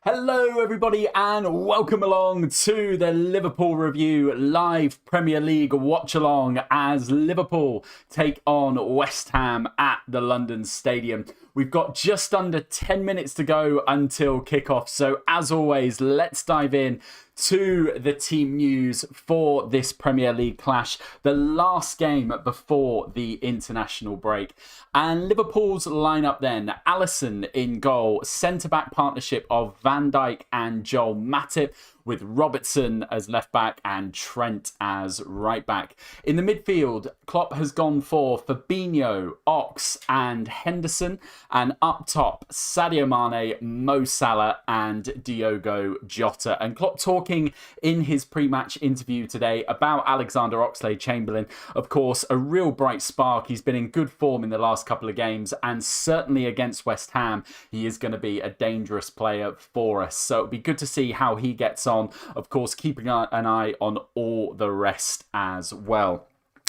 Hello, everybody, and welcome along to the Liverpool Review live Premier League watch-along as Liverpool take on West Ham at the London Stadium. We've got just under 10 minutes to go until kickoff, so as always, let's dive in to the team news for this Premier League clash, the last game before the international break. And Liverpool's lineup then: Alisson in goal, centre-back partnership of Van Dijk and Joel Matip, with Robertson as left back and Trent as right back. In the midfield, Klopp has gone for Fabinho, Ox and Henderson. And up top, Sadio Mane, Mo Salah and Diogo Jota. And Klopp talking in his pre-match interview today about Alexander Oxlade-Chamberlain. Of course, a real bright spark. He's been in good form in the last couple of games, and certainly against West Ham, he is going to be a dangerous player for us. So it'll be good to see how he gets on. Of course, keeping an eye on all the rest as well.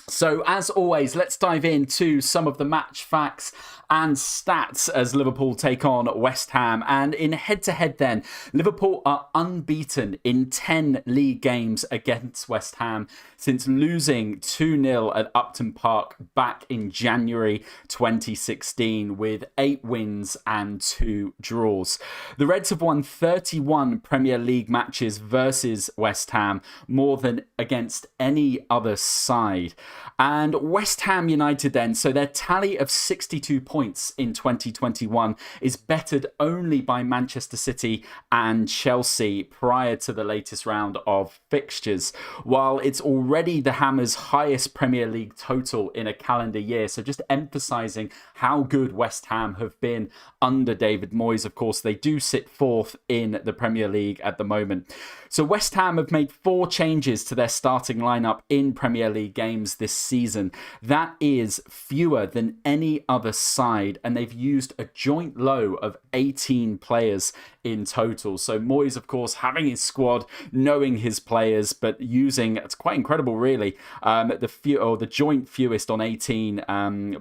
So, as always, let's dive into some of the match facts and stats as Liverpool take on West Ham. And in head-to-head then, Liverpool are unbeaten in 10 league games against West Ham since losing 2-0 at Upton Park back in January 2016 with 8 wins and 2 draws. The Reds have won 31 Premier League matches versus West Ham, more than against any other side. And West Ham United then, so their tally of 62 points in 2021 is bettered only by Manchester City and Chelsea prior to the latest round of fixtures, while it's already the Hammers' highest Premier League total in a calendar year. So just emphasising how good West Ham have been under David Moyes. Of course, they do sit fourth in the Premier League at the moment. So West Ham have made 4 changes to their starting lineup in Premier League games this season. That is fewer than any other side, and they've used a joint low of 18 players in total. So Moyes, of course, having his squad, knowing his players, but using, it's quite incredible really, the joint fewest on 18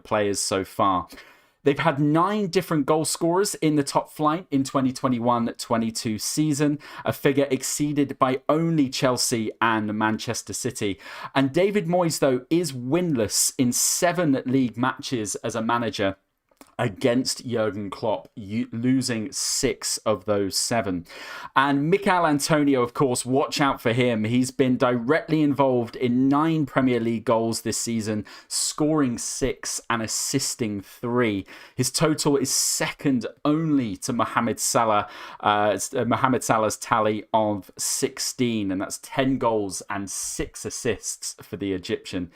players so far. They've had 9 different goal scorers in the top flight in 2021-22 season, a figure exceeded by only Chelsea and Manchester City. And David Moyes, though, is winless in 7 league matches as a manager against Jurgen Klopp, losing 6 of those 7. And Mikel Antonio, of course, watch out for him. He's been directly involved in 9 Premier League goals this season, scoring 6 and assisting 3. His total is second only to Mohamed Salah. Mohamed Salah's tally of 16, and that's 10 goals and 6 assists for the Egyptian.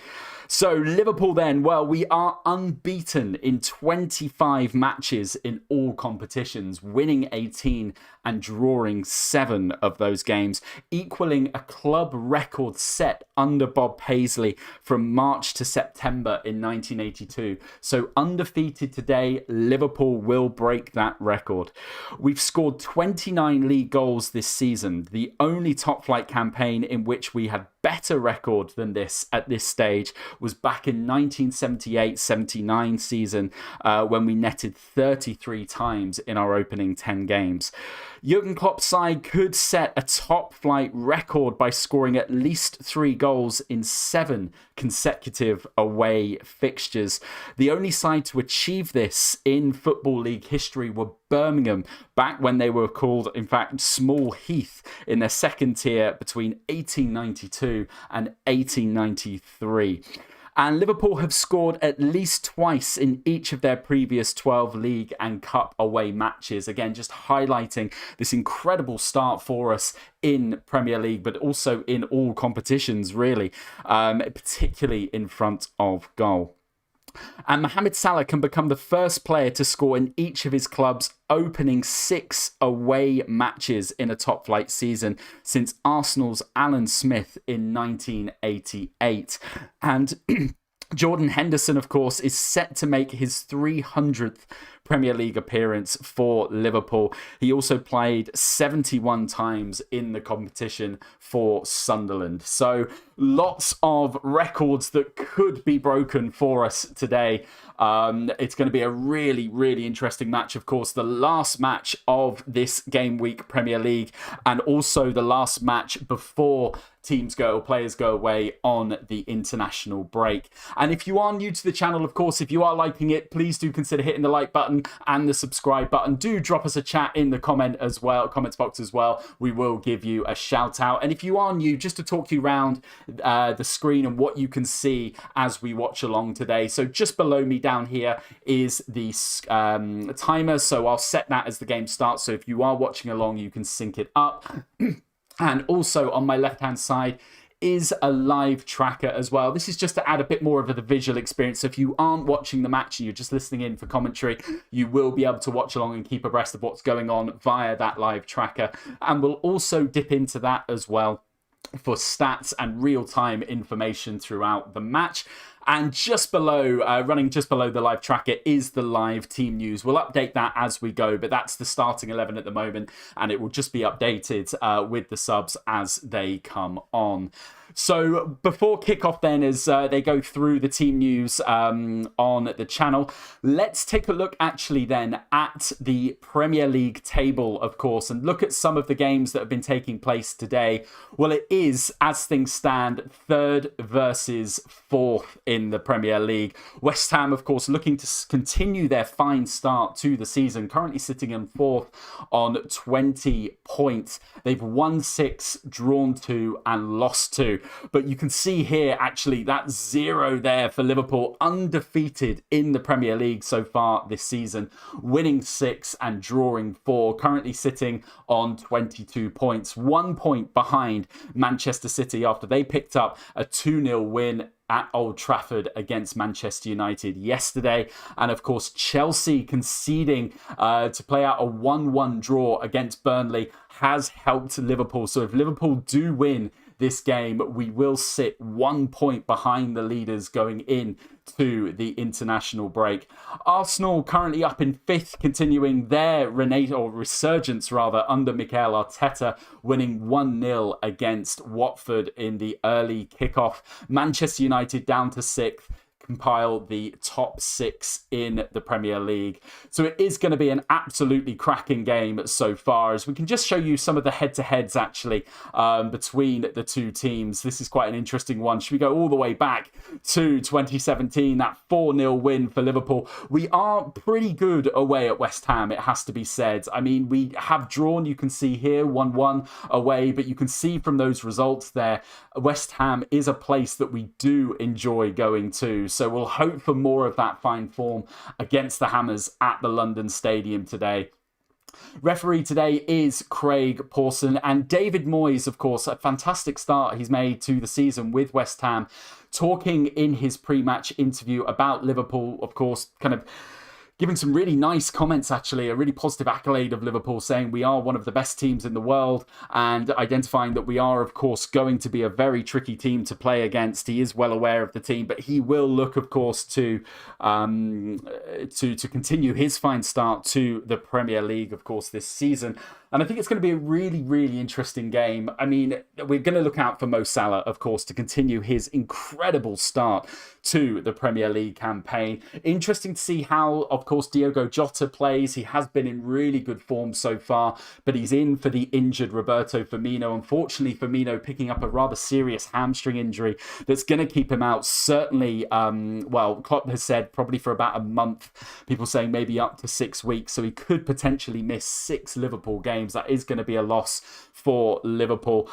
So Liverpool then, well, we are unbeaten in 25 matches in all competitions, winning 18 and drawing 7 of those games, equaling a club record set under Bob Paisley from March to September in 1982. So undefeated today, Liverpool will break that record. We've scored 29 league goals this season, the only top flight campaign in which we had better record than this at this stage was back in 1978-79 season when we netted 33 times in our opening 10 games. Jurgen Klopp's side could set a top flight record by scoring at least 3 goals in 7 consecutive away fixtures. The only side to achieve this in Football League history were Birmingham, back when they were called, in fact, Small Heath, in their second tier between 1892 and 1893. And Liverpool have scored at least twice in each of their previous 12 league and cup away matches. Again, just highlighting this incredible start for us in Premier League, but also in all competitions, really, particularly in front of goal. And Mohamed Salah can become the first player to score in each of his club's opening 6 away matches in a top flight season since Arsenal's Alan Smith in 1988. And Jordan Henderson, of course, is set to make his 300th Premier League appearance for Liverpool. He also played 71 times in the competition for Sunderland. So lots of records that could be broken for us today. It's going to be a really, really interesting match. Of course, the last match of this game week Premier League, and also the last match before players go away on the international break. And if you are new to the channel, of course, if you are liking it, please do consider hitting the like button and the subscribe button. Do drop us a chat in the comments box as well. We will give you a shout out. And if you are new, just to talk you around the screen and what you can see as we watch along today. So just below me down here is the timer. So I'll set that as the game starts. So if you are watching along, you can sync it up. And also on my left-hand side is a live tracker as well. This is just to add a bit more of the visual experience. So if you aren't watching the match and you're just listening in for commentary, you will be able to watch along and keep abreast of what's going on via that live tracker. And we'll also dip into that as well for stats and real-time information throughout the match. And just below, running just below the live tracker, is the live team news. We'll update that as we go, but that's the starting 11 at the moment, and it will just be updated with the subs as they come on. So before kickoff then, as they go through the team news on the channel, let's take a look actually then at the Premier League table, of course, and look at some of the games that have been taking place today. Well, it is, as things stand, 3rd versus 4th in the Premier League. West Ham, of course, looking to continue their fine start to the season, currently sitting in 4th on 20 points. They've won 6, drawn 2, and lost 2. But you can see here, actually, that 0 there for Liverpool, undefeated in the Premier League so far this season, winning 6 and drawing 4, currently sitting on 22 points, 1 point behind Manchester City after they picked up a 2-0 win at Old Trafford against Manchester United yesterday. And of course, Chelsea conceding to play out a 1-1 draw against Burnley has helped Liverpool. So if Liverpool do win this game, we will sit 1 point behind the leaders going in to the international break. Arsenal currently up in 5th, continuing their resurgence under Mikel Arteta, winning 1-0 against Watford in the early kickoff. Manchester United down to 6th, compile the top 6 in the Premier League. So it is going to be an absolutely cracking game so far, as we can just show you some of the head-to-heads actually between the two teams. This is quite an interesting one. Should we go all the way back to 2017, that 4-0 win for Liverpool? We are pretty good away at West Ham, it has to be said. I mean, we have drawn, you can see here, 1-1 away, but you can see from those results there, West Ham is a place that we do enjoy going to. So we'll hope for more of that fine form against the Hammers at the London Stadium today. Referee today is Craig Pawson, and David Moyes, of course, a fantastic start he's made to the season with West Ham, talking in his pre-match interview about Liverpool, of course, kind of giving some really nice comments, actually, a really positive accolade of Liverpool, saying we are one of the best teams in the world, and identifying that we are, of course, going to be a very tricky team to play against. He is well aware of the team, but he will look, of course, to continue his fine start to the Premier League, of course, this season. And I think it's going to be a really, really interesting game. I mean, we're going to look out for Mo Salah, of course, to continue his incredible start to the Premier League campaign. Interesting to see how, of course, Diogo Jota plays. He has been in really good form so far, but he's in for the injured Roberto Firmino. Unfortunately, Firmino picking up a rather serious hamstring injury that's going to keep him out, certainly, well, Klopp has said probably for about a month. People saying maybe up to 6 weeks, so he could potentially miss 6 Liverpool games. That is going to be a loss for Liverpool.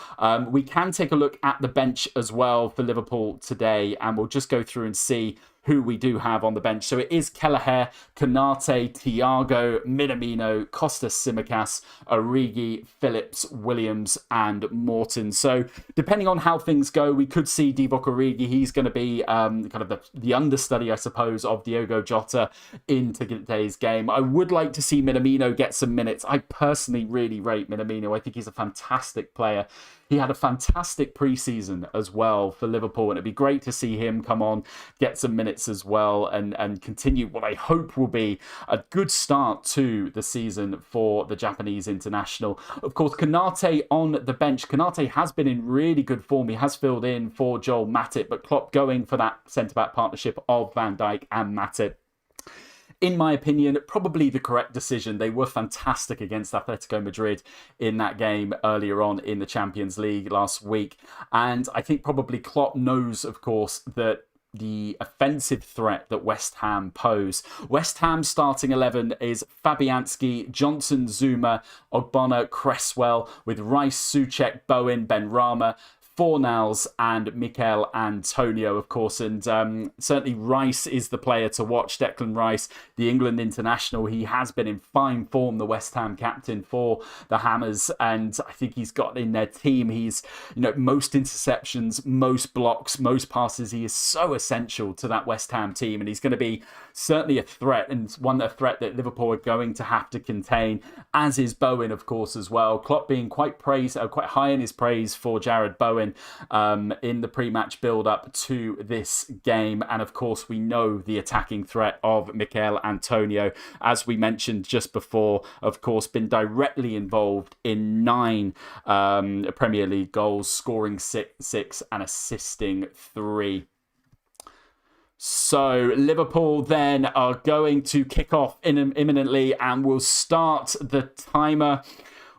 We can take a look at the bench as well for Liverpool today, and we'll just go through and see who we do have on the bench. So it is Kelleher, Konate, Thiago, Minamino, Costas Tsimikas, Origi, Phillips, Williams, and Morton. So depending on how things go, we could see Divock Origi. He's going to be kind of the understudy, I suppose, of Diogo Jota in today's game. I would like to see Minamino get some minutes. I personally really rate Minamino. I think he's a fantastic player. He had a fantastic preseason as well for Liverpool, and it'd be great to see him come on, get some minutes minutes as well, and continue what I hope will be a good start to the season for the Japanese international. Of course, Konate on the bench. Konate has been in really good form. He has filled in for Joel Matip, but Klopp going for that centre-back partnership of Van Dijk and Matip. In my opinion, probably the correct decision. They were fantastic against Atletico Madrid in that game earlier on in the Champions League last week. And I think probably Klopp knows, of course, that the offensive threat that West Ham pose. West Ham's starting 11 is Fabianski, Johnson, Zuma, Ogbonna, Cresswell, with Rice, Souček, Bowen, Benrahma, Fornals and Mikel Antonio, of course. And certainly Rice is the player to watch. Declan Rice, the England international. He has been in fine form, the West Ham captain for the Hammers. And I think he's got in their team. He's, most interceptions, most blocks, most passes. He is so essential to that West Ham team. And he's going to be certainly a threat, and a threat that Liverpool are going to have to contain, as is Bowen, of course, as well. Klopp being quite high in his praise for Jared Bowen in the pre-match build-up to this game. And of course, we know the attacking threat of Mikel Antonio, as we mentioned just before, of course, been directly involved in 9 Premier League goals, scoring 6 and assisting 3. So Liverpool then are going to kick off imminently, and will start the timer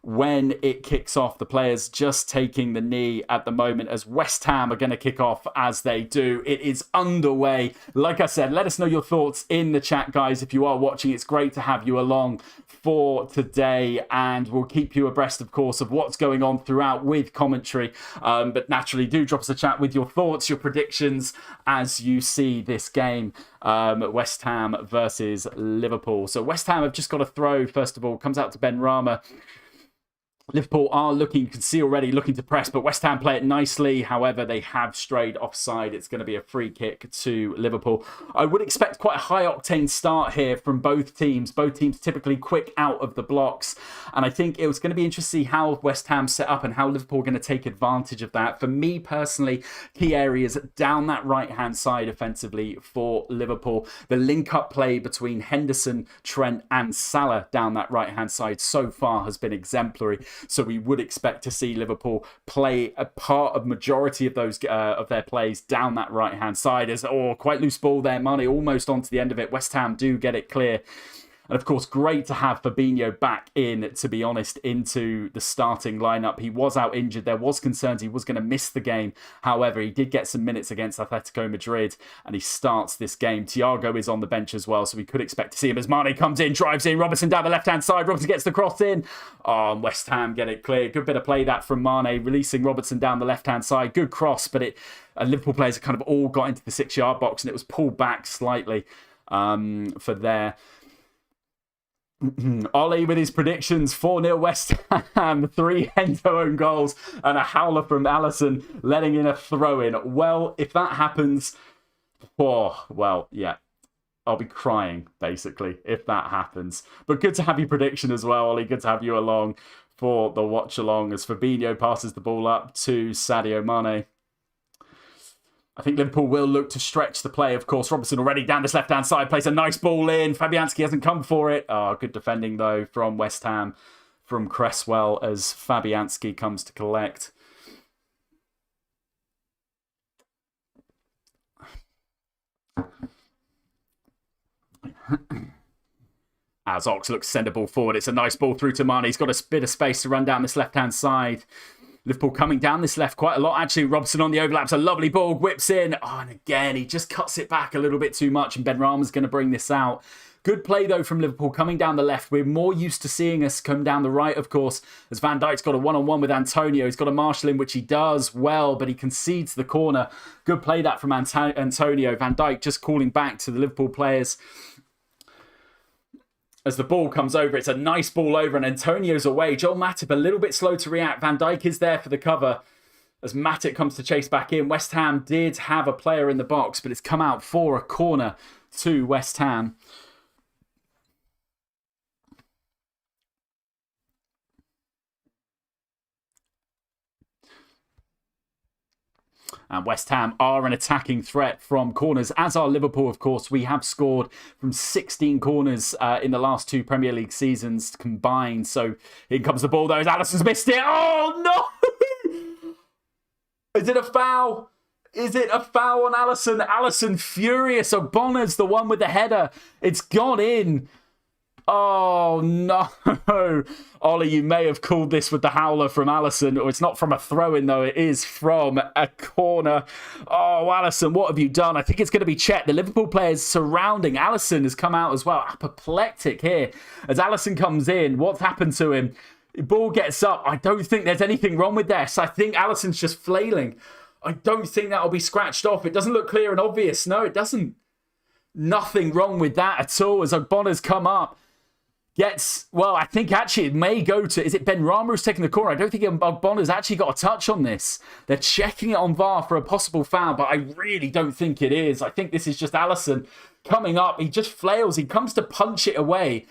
when it kicks off. The players just taking the knee at the moment, as West Ham are going to kick off as they do. It is underway. Like I said, let us know your thoughts in the chat, guys. If you are watching, it's great to have you along for today, and we'll keep you abreast, of course, of what's going on throughout with commentary. But naturally, do drop us a chat with your thoughts, your predictions as you see this game. West Ham versus Liverpool. So West Ham have just got a throw, first of all, comes out to Benrahma. Liverpool are looking, you can see already, looking to press, but West Ham play it nicely. However, they have strayed offside. It's going to be a free kick to Liverpool. I would expect quite a high-octane start here from both teams. Both teams typically quick out of the blocks. And I think it was going to be interesting to see how West Ham set up and how Liverpool are going to take advantage of that. For me, personally, key areas down that right-hand side offensively for Liverpool. The link-up play between Henderson, Trent and Salah down that right-hand side so far has been exemplary. So we would expect to see Liverpool play a part of majority of those of their plays down that right-hand side. As quite loose ball there, Mane almost onto the end of it. West Ham do get it clear. And of course, great to have Fabinho back in, to be honest, into the starting lineup. He was out injured. There was concerns he was going to miss the game. However, he did get some minutes against Atletico Madrid, and he starts this game. Thiago is on the bench as well, so we could expect to see him as Mane comes in, drives in, Robertson down the left-hand side. Robertson gets the cross in. West Ham get it clear. Good bit of play that from Mane, releasing Robertson down the left-hand side. Good cross, but Liverpool players kind of all got into the 6-yard box, and it was pulled back slightly for there. Ollie with his predictions, 4-0 West Ham, 3 Hendo own goals and a howler from Alisson, letting in a throw-in. Well, if that happens, yeah, I'll be crying, basically, if that happens. But good to have your prediction as well, Ollie. Good to have you along for the watch-along as Fabinho passes the ball up to Sadio Mane. I think Liverpool will look to stretch the play, of course. Robertson already down this left-hand side, plays a nice ball in. Fabianski hasn't come for it. Good defending, though, from West Ham, from Cresswell, as Fabianski comes to collect. As Ox looks to send a ball forward. It's a nice ball through to Mane. He's got a bit of space to run down this left-hand side. Liverpool coming down this left quite a lot, actually. Robson on the overlaps, a lovely ball, whips in. And again, he just cuts it back a little bit too much, and Benrahma's going to bring this out. Good play, though, from Liverpool coming down the left. We're more used to seeing us come down the right, of course, as Van Dijk's got a one-on-one with Antonio. He's got a marshal in, which he does well, but he concedes the corner. Good play that from Antonio. Van Dijk just calling back to the Liverpool players. As the ball comes over, it's a nice ball over, and Antonio's away. Joel Matip a little bit slow to react. Van Dijk is there for the cover as Matip comes to chase back in. West Ham did have a player in the box, but it's come out for a corner to West Ham. And West Ham are an attacking threat from corners, as are Liverpool, of course. We have scored from 16 corners in the last 2 Premier League seasons combined. So in comes the ball, though. Alisson's missed it. Oh, no! Is it a foul? Is it a foul on Alisson? Alisson furious. Ogbonna's the one with the header. It's gone in. Oh, no. Ollie, you may have called this with the howler from Alisson. Or it's not from a throw-in, though. It is from a corner. Oh, Alisson, what have you done? I think it's going to be checked. The Liverpool players surrounding Alisson has come out as well. Apoplectic here. As Alisson comes in, what's happened to him? The ball gets up. I don't think there's anything wrong with this. I think Alisson's just flailing. I don't think that'll be scratched off. It doesn't look clear and obvious. No, it doesn't. Nothing wrong with that at all as Ogbonna's come up. Well, I think actually it may go to... Is it Benrahma who's taking the corner? I don't think Ogbonna's actually got a touch on this. They're checking it on VAR for a possible foul, but I really don't think it is. I think this is just Alisson coming up. He just flails. He comes to punch it away.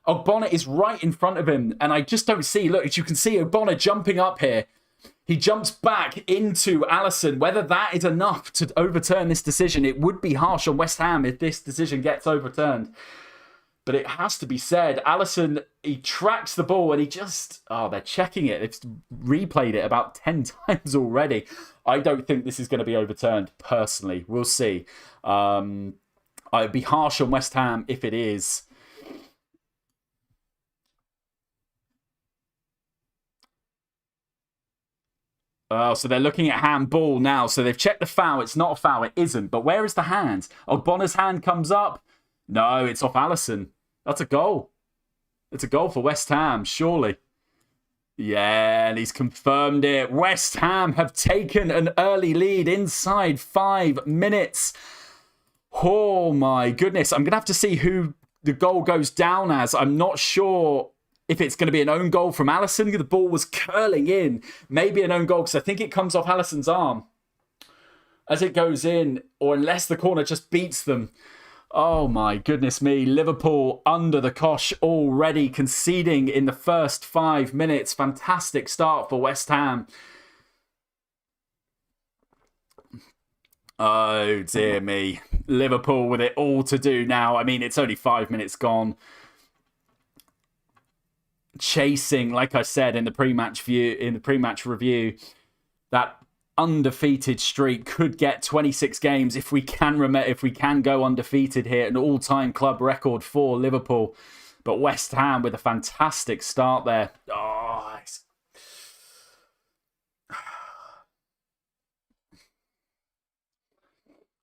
Ogbonna is right in front of him, and I just don't see... Look, as you can see, Ogbonna jumping up here. He jumps back into Alisson. Whether that is enough to overturn this decision, it would be harsh on West Ham if this decision gets overturned. But it has to be said, Alisson, he tracks the ball and he just... Oh, they're checking it. They've replayed it about 10 times already. I don't think this is going to be overturned, personally. We'll see. I'd be harsh on West Ham if it is. Oh, so they're looking at handball now. So they've checked the foul. It's not a foul. It isn't. But where is the hand? Ogbonna's hand comes up. No, it's off Alisson. That's a goal. It's a goal for West Ham, surely. Yeah, and he's confirmed it. West Ham have taken an early lead inside 5 minutes. Oh, my goodness. I'm going to have to see who the goal goes down as. I'm not sure if it's going to be an own goal from Alisson. The ball was curling in. Maybe an own goal because I think it comes off Alisson's arm as it goes in, or unless the corner just beats them. Oh my goodness me. Liverpool under the cosh already, conceding in the first 5 minutes. Fantastic start for West Ham. Oh dear me. Liverpool with it all to do now. I mean, it's only 5 minutes gone. Chasing, like I said in the pre-match review, that undefeated streak could get 26 games if we can go undefeated here, an all-time club record for Liverpool. But West Ham with a fantastic start there. Oh,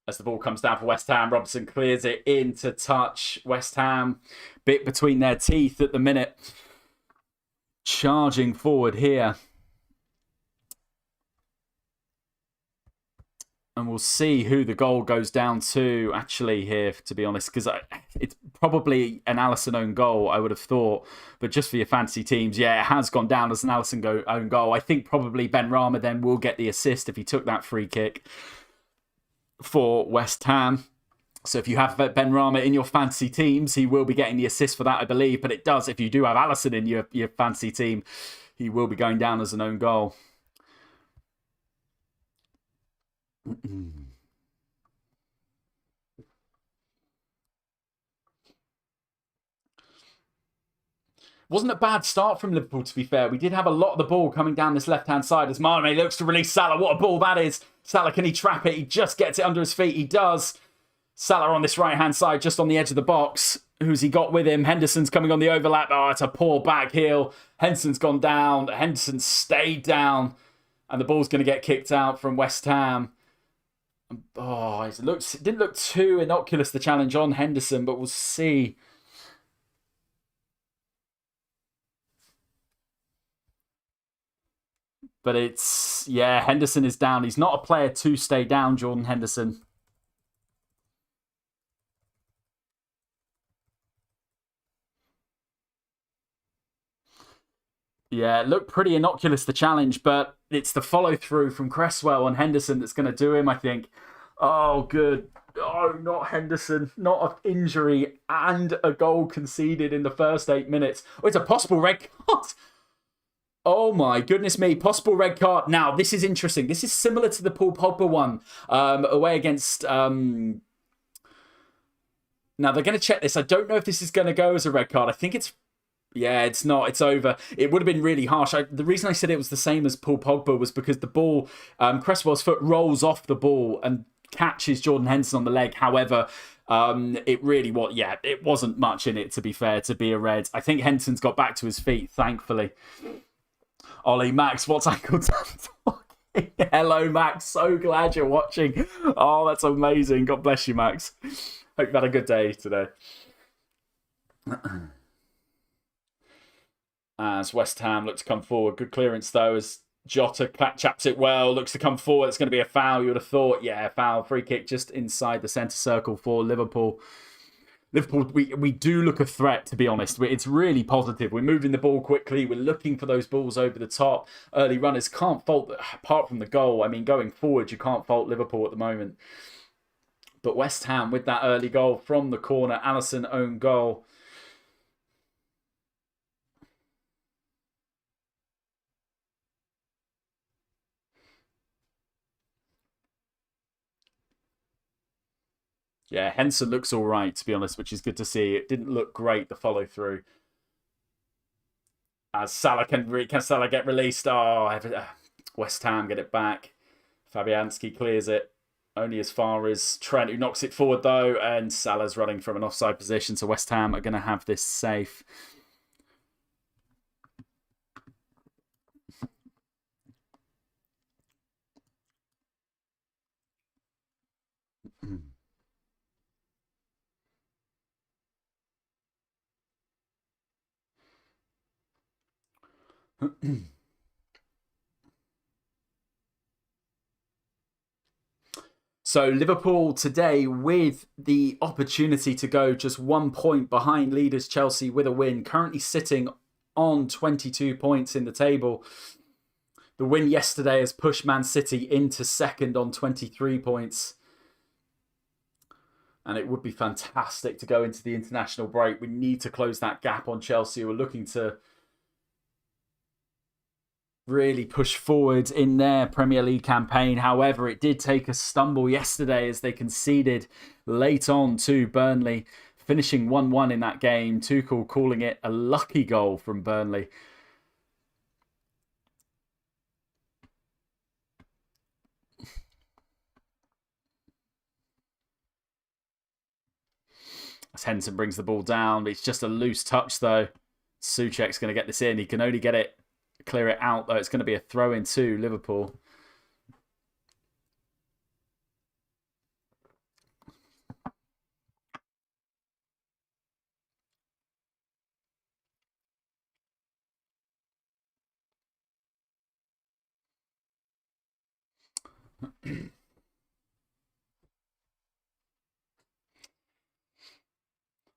as the ball comes down for West Ham, Robson clears it into touch. West Ham bit between their teeth at the minute, charging forward here. And we'll see who the goal goes down to, actually, here, to be honest, because it's probably an Alisson own goal, I would have thought. But just for your fantasy teams, yeah, it has gone down as an Alisson own goal. I think probably Benrahma then will get the assist if he took that free kick for West Ham. So if you have Benrahma in your fantasy teams, he will be getting the assist for that, I believe. But it does, if you do have Alisson in your fantasy team, he will be going down as an own goal. Wasn't a bad start from Liverpool, to be fair. We did have a lot of the ball coming down this left-hand side as Mane looks to release Salah. What a ball that is. Salah, can he trap it? He just gets it under his feet. He does. Salah on this right-hand side, just on the edge of the box. Who's he got with him? Henderson's coming on the overlap. Oh, it's a poor back heel. Henderson's gone down. Henderson stayed down. And the ball's going to get kicked out from West Ham. Oh, it didn't look too innocuous, the challenge on Henderson, but we'll see. But it's, yeah, Henderson is down. He's not a player to stay down, Jordan Henderson. Yeah, it looked pretty innocuous, the challenge, but it's the follow-through from Cresswell on Henderson that's going to do him, I think. Oh, good. Oh, not Henderson. Not an injury and a goal conceded in the first 8 minutes. Oh, it's a possible red card. Oh my goodness me. Possible red card. Now, this is interesting. This is similar to the Paul Pogba one away against... Now, they're going to check this. I don't know if this is going to go as a red card. I think it's... Yeah, it's not. It's over. It would have been really harsh. The reason I said it was the same as Paul Pogba was because the ball, Cresswell's foot rolls off the ball and catches Jordan Henderson on the leg. However, it really was, yeah, it wasn't much in it, to be fair, to be a red. I think Henderson's got back to his feet, thankfully. Ollie, Max, what's Uncle Tom talking? Hello, Max. So glad you're watching. Oh, that's amazing. God bless you, Max. Hope you've had a good day today. As West Ham look to come forward. Good clearance, though, as Jota chaps it well. Looks to come forward. It's going to be a foul, you would have thought. Yeah, foul. Free kick just inside the centre circle for Liverpool. Liverpool, we do look a threat, to be honest. It's really positive. We're moving the ball quickly. We're looking for those balls over the top. Early runners can't fault, apart from the goal. I mean, going forward, you can't fault Liverpool at the moment. But West Ham, with that early goal from the corner, Alisson own goal. Yeah, Henson looks all right, to be honest, which is good to see. It didn't look great, the follow-through. As Salah can Salah get released? Oh, West Ham get it back. Fabianski clears it. Only as far as Trent, who knocks it forward, though. And Salah's running from an offside position, so West Ham are going to have this safe. So Liverpool today with the opportunity to go just 1 point behind leaders Chelsea with a win, currently sitting on 22 points in the table. The win yesterday has pushed Man City into second on 23 points. And it would be fantastic to go into the international break. We need to close that gap on Chelsea. We're looking to really push forward in their Premier League campaign. However, it did take a stumble yesterday as they conceded late on to Burnley, finishing 1-1 in that game. Tuchel calling it a lucky goal from Burnley. As Henderson brings the ball down, it's just a loose touch though. Souček's going to get this in. He can only get it, clear it out though. It's going to be a throw in to Liverpool.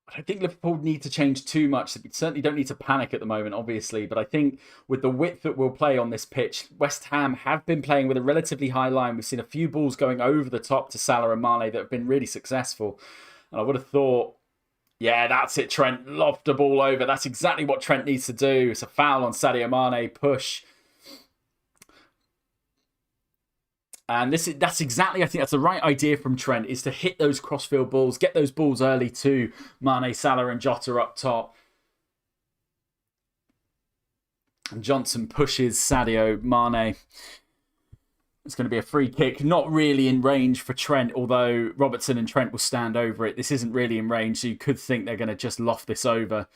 I think Liverpool need to change too much. We certainly don't need to panic at the moment, obviously. But I think with the width that we'll play on this pitch, West Ham have been playing with a relatively high line. We've seen a few balls going over the top to Salah and Mane that have been really successful. And I would have thought, yeah, that's it, Trent. Lobbed the ball over. That's exactly what Trent needs to do. It's a foul on Sadio Mane. Push. And that's exactly, I think that's the right idea from Trent, is to hit those crossfield balls, get those balls early to Mane, Salah and Jota up top. And Johnson pushes Sadio Mane. It's going to be a free kick, not really in range for Trent, although Robertson and Trent will stand over it. This isn't really in range, so you could think they're going to just loft this over.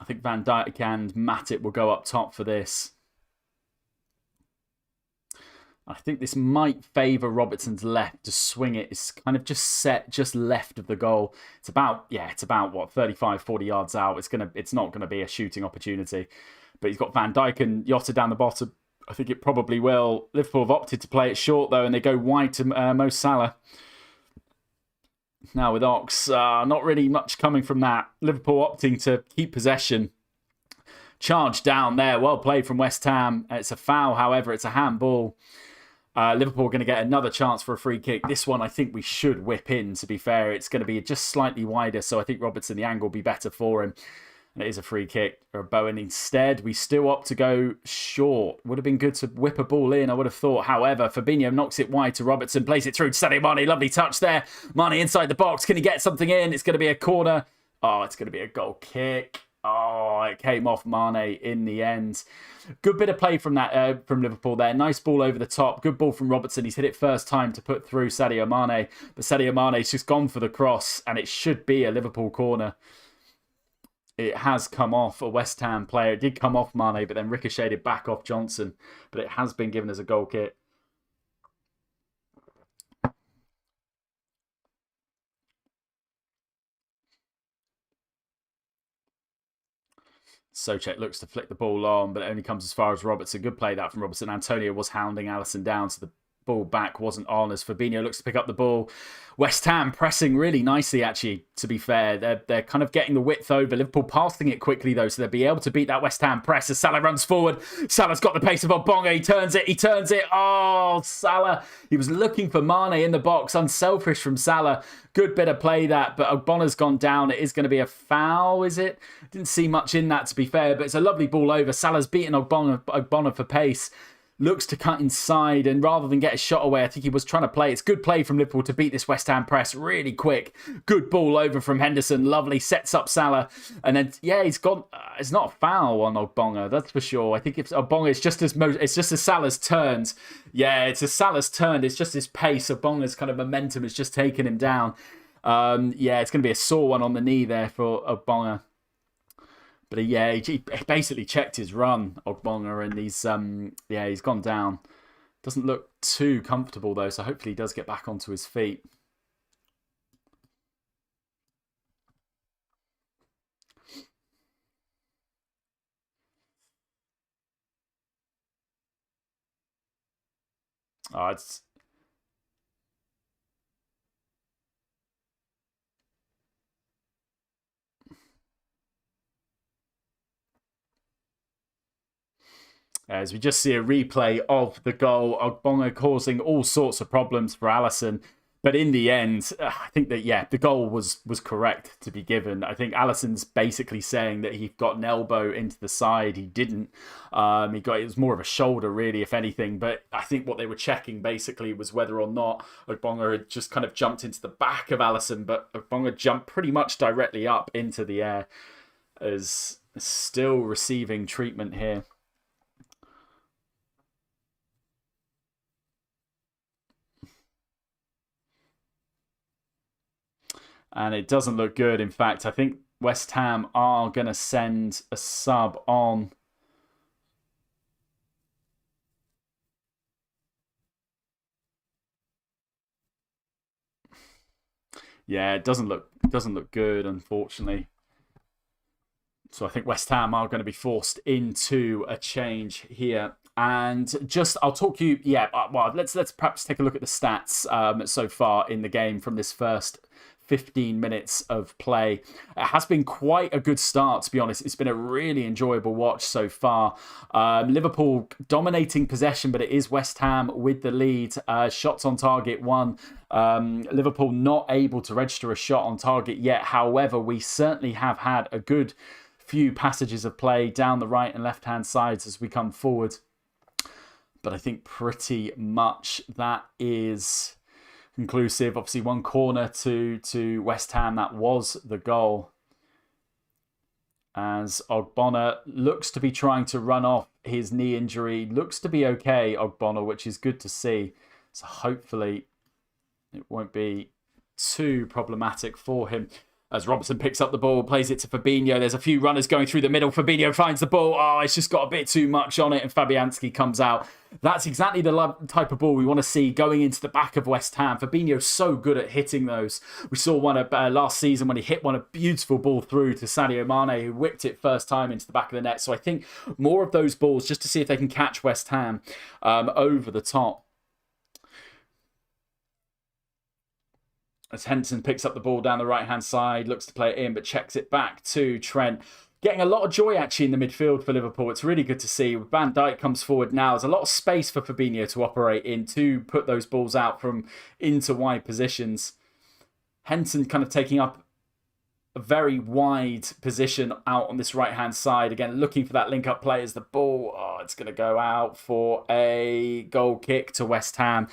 I think Van Dijk and Matip will go up top for this. I think this might favour Robertson's left to swing it. It's kind of just set just left of the goal. It's about what, 35, 40 yards out. It's not gonna be a shooting opportunity. But he's got Van Dijk and Jota down the bottom. I think it probably will. Liverpool have opted to play it short though, and they go wide to Mo Salah. Now with Ox, not really much coming from that. Liverpool opting to keep possession. Charge down there, well played from West Ham. It's a foul, however, it's a handball. Liverpool are going to get another chance for a free kick. This one I think we should whip in, to be fair. It's going to be just slightly wider, so I think Robertson, the angle will be better for him. And it is a free kick for Bowen. Instead, we still opt to go short. Would have been good to whip a ball in, I would have thought. However, Fabinho knocks it wide to Robertson, plays it through to Sadio Mane. Lovely touch there. Mane inside the box. Can he get something in? It's going to be a corner. Oh, it's going to be a goal kick. Oh, it came off Mane in the end. Good bit of play from that from Liverpool there. Nice ball over the top. Good ball from Robertson. He's hit it first time to put through Sadio Mane. But Sadio Mane's just gone for the cross, and it should be a Liverpool corner. It has come off a West Ham player. It did come off Mane, but then ricocheted back off Johnson. But it has been given as a goal kick. Souček looks to flick the ball on, but it only comes as far as Robertson. Good play that from Robertson. Antonio was hounding Alisson down, so the ball back wasn't on as Fabinho looks to pick up the ball. West Ham pressing really nicely, actually, to be fair. They're kind of getting the width over. Liverpool passing it quickly, though, so they'll be able to beat that West Ham press as Salah runs forward. Salah's got the pace of Ogbonga. He turns it. Oh, Salah. He was looking for Mane in the box. Unselfish from Salah. Good bit of play that, but Ogbonna's gone down. It is going to be a foul, is it? Didn't see much in that, to be fair, but it's a lovely ball over. Salah's beaten Ogbonna for pace. Looks to cut inside, and rather than get a shot away, I think he was trying to play. It's good play from Liverpool to beat this West Ham press really quick. Good ball over from Henderson. Lovely. Sets up Salah. And then, yeah, he's gone. It's not a foul on Ogbonga, that's for sure. I think if Ogbonga, it's just as Salah's turned. Yeah, it's as Salah's turned. It's just his pace. Ogbonga's kind of momentum has just taken him down. Yeah, it's going to be a sore one on the knee there for Ogbonga. But yeah, he basically checked his run, Ogbonga, and he's gone down. Doesn't look too comfortable, though, so hopefully he does get back onto his feet. Oh, it's... As we just see a replay of the goal, Ogbonga causing all sorts of problems for Alisson. But in the end, I think that, yeah, the goal was correct to be given. I think Alisson's basically saying that he got an elbow into the side. He didn't. It was more of a shoulder, really, if anything. But I think what they were checking, basically, was whether or not Ogbonga had just kind of jumped into the back of Alisson. But Ogbonga jumped pretty much directly up into the air, as still receiving treatment here. And it doesn't look good. In fact, I think West Ham are going to send a sub on. Yeah, it doesn't look good, unfortunately. So I think West Ham are going to be forced into a change here. And I'll talk you. Yeah, well, let's perhaps take a look at the stats so far in the game from this first 15 minutes of play. It has been quite a good start, to be honest. It's been a really enjoyable watch so far. Liverpool dominating possession, but it is West Ham with the lead. Shots on target 1. Liverpool not able to register a shot on target yet. However, we certainly have had a good few passages of play down the right and left hand sides as we come forward. But I think pretty much that is conclusive. Obviously, one corner to West Ham. That was the goal. As Ogbonna looks to be trying to run off his knee injury. Looks to be okay, Ogbonna, which is good to see. So hopefully it won't be too problematic for him. As Robertson picks up the ball, plays it to Fabinho. There's a few runners going through the middle. Fabinho finds the ball. Oh, it's just got a bit too much on it, and Fabianski comes out. That's exactly the type of ball we want to see going into the back of West Ham. Fabinho's so good at hitting those. We saw one last season when he hit a beautiful ball through to Sadio Mane, who whipped it first time into the back of the net. So I think more of those balls, just to see if they can catch West Ham over the top. As Henderson picks up the ball down the right-hand side, looks to play it in, but checks it back to Trent. Getting a lot of joy, actually, in the midfield for Liverpool. It's really good to see. Van Dijk comes forward now. There's a lot of space for Fabinho to operate in, to put those balls out from into wide positions. Henderson kind of taking up a very wide position out on this right-hand side. Again, looking for that link-up play as the ball, it's going to go out for a goal kick to West Ham.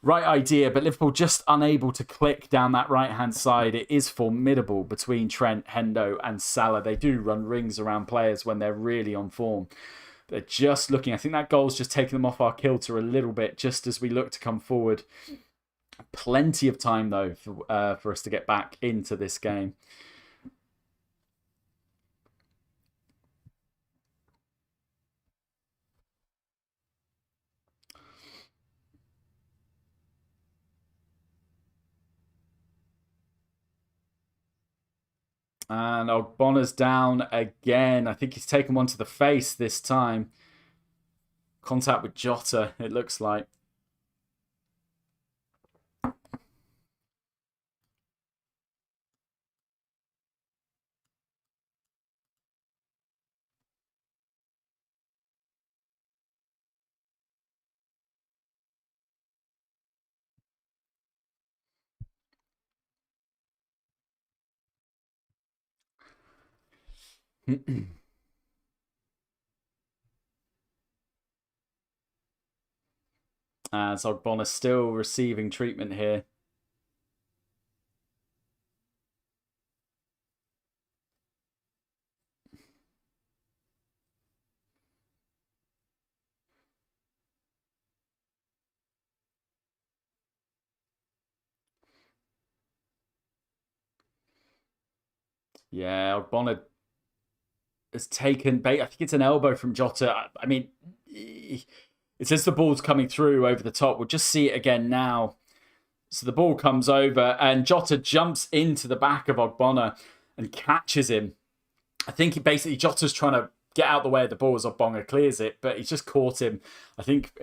Right idea, but Liverpool just unable to click down that right-hand side. It is formidable between Trent, Hendo and Salah. They do run rings around players when they're really on form. They're just looking. I think that goal's just taken them off our kilter a little bit just as we look to come forward. Plenty of time, though, for us to get back into this game. And Ogbona's down again. I think he's taken one to the face this time. Contact with Jota, it looks like. As Ogbonna still receiving treatment here. Yeah, Ogbonna has taken bait. I think it's an elbow from Jota. I mean, it says the ball's coming through over the top. We'll just see it again now. So the ball comes over and Jota jumps into the back of Ogbonna and catches him. I think Jota's trying to get out the way of the ball as Ogbonna clears it, but he's just caught him. I think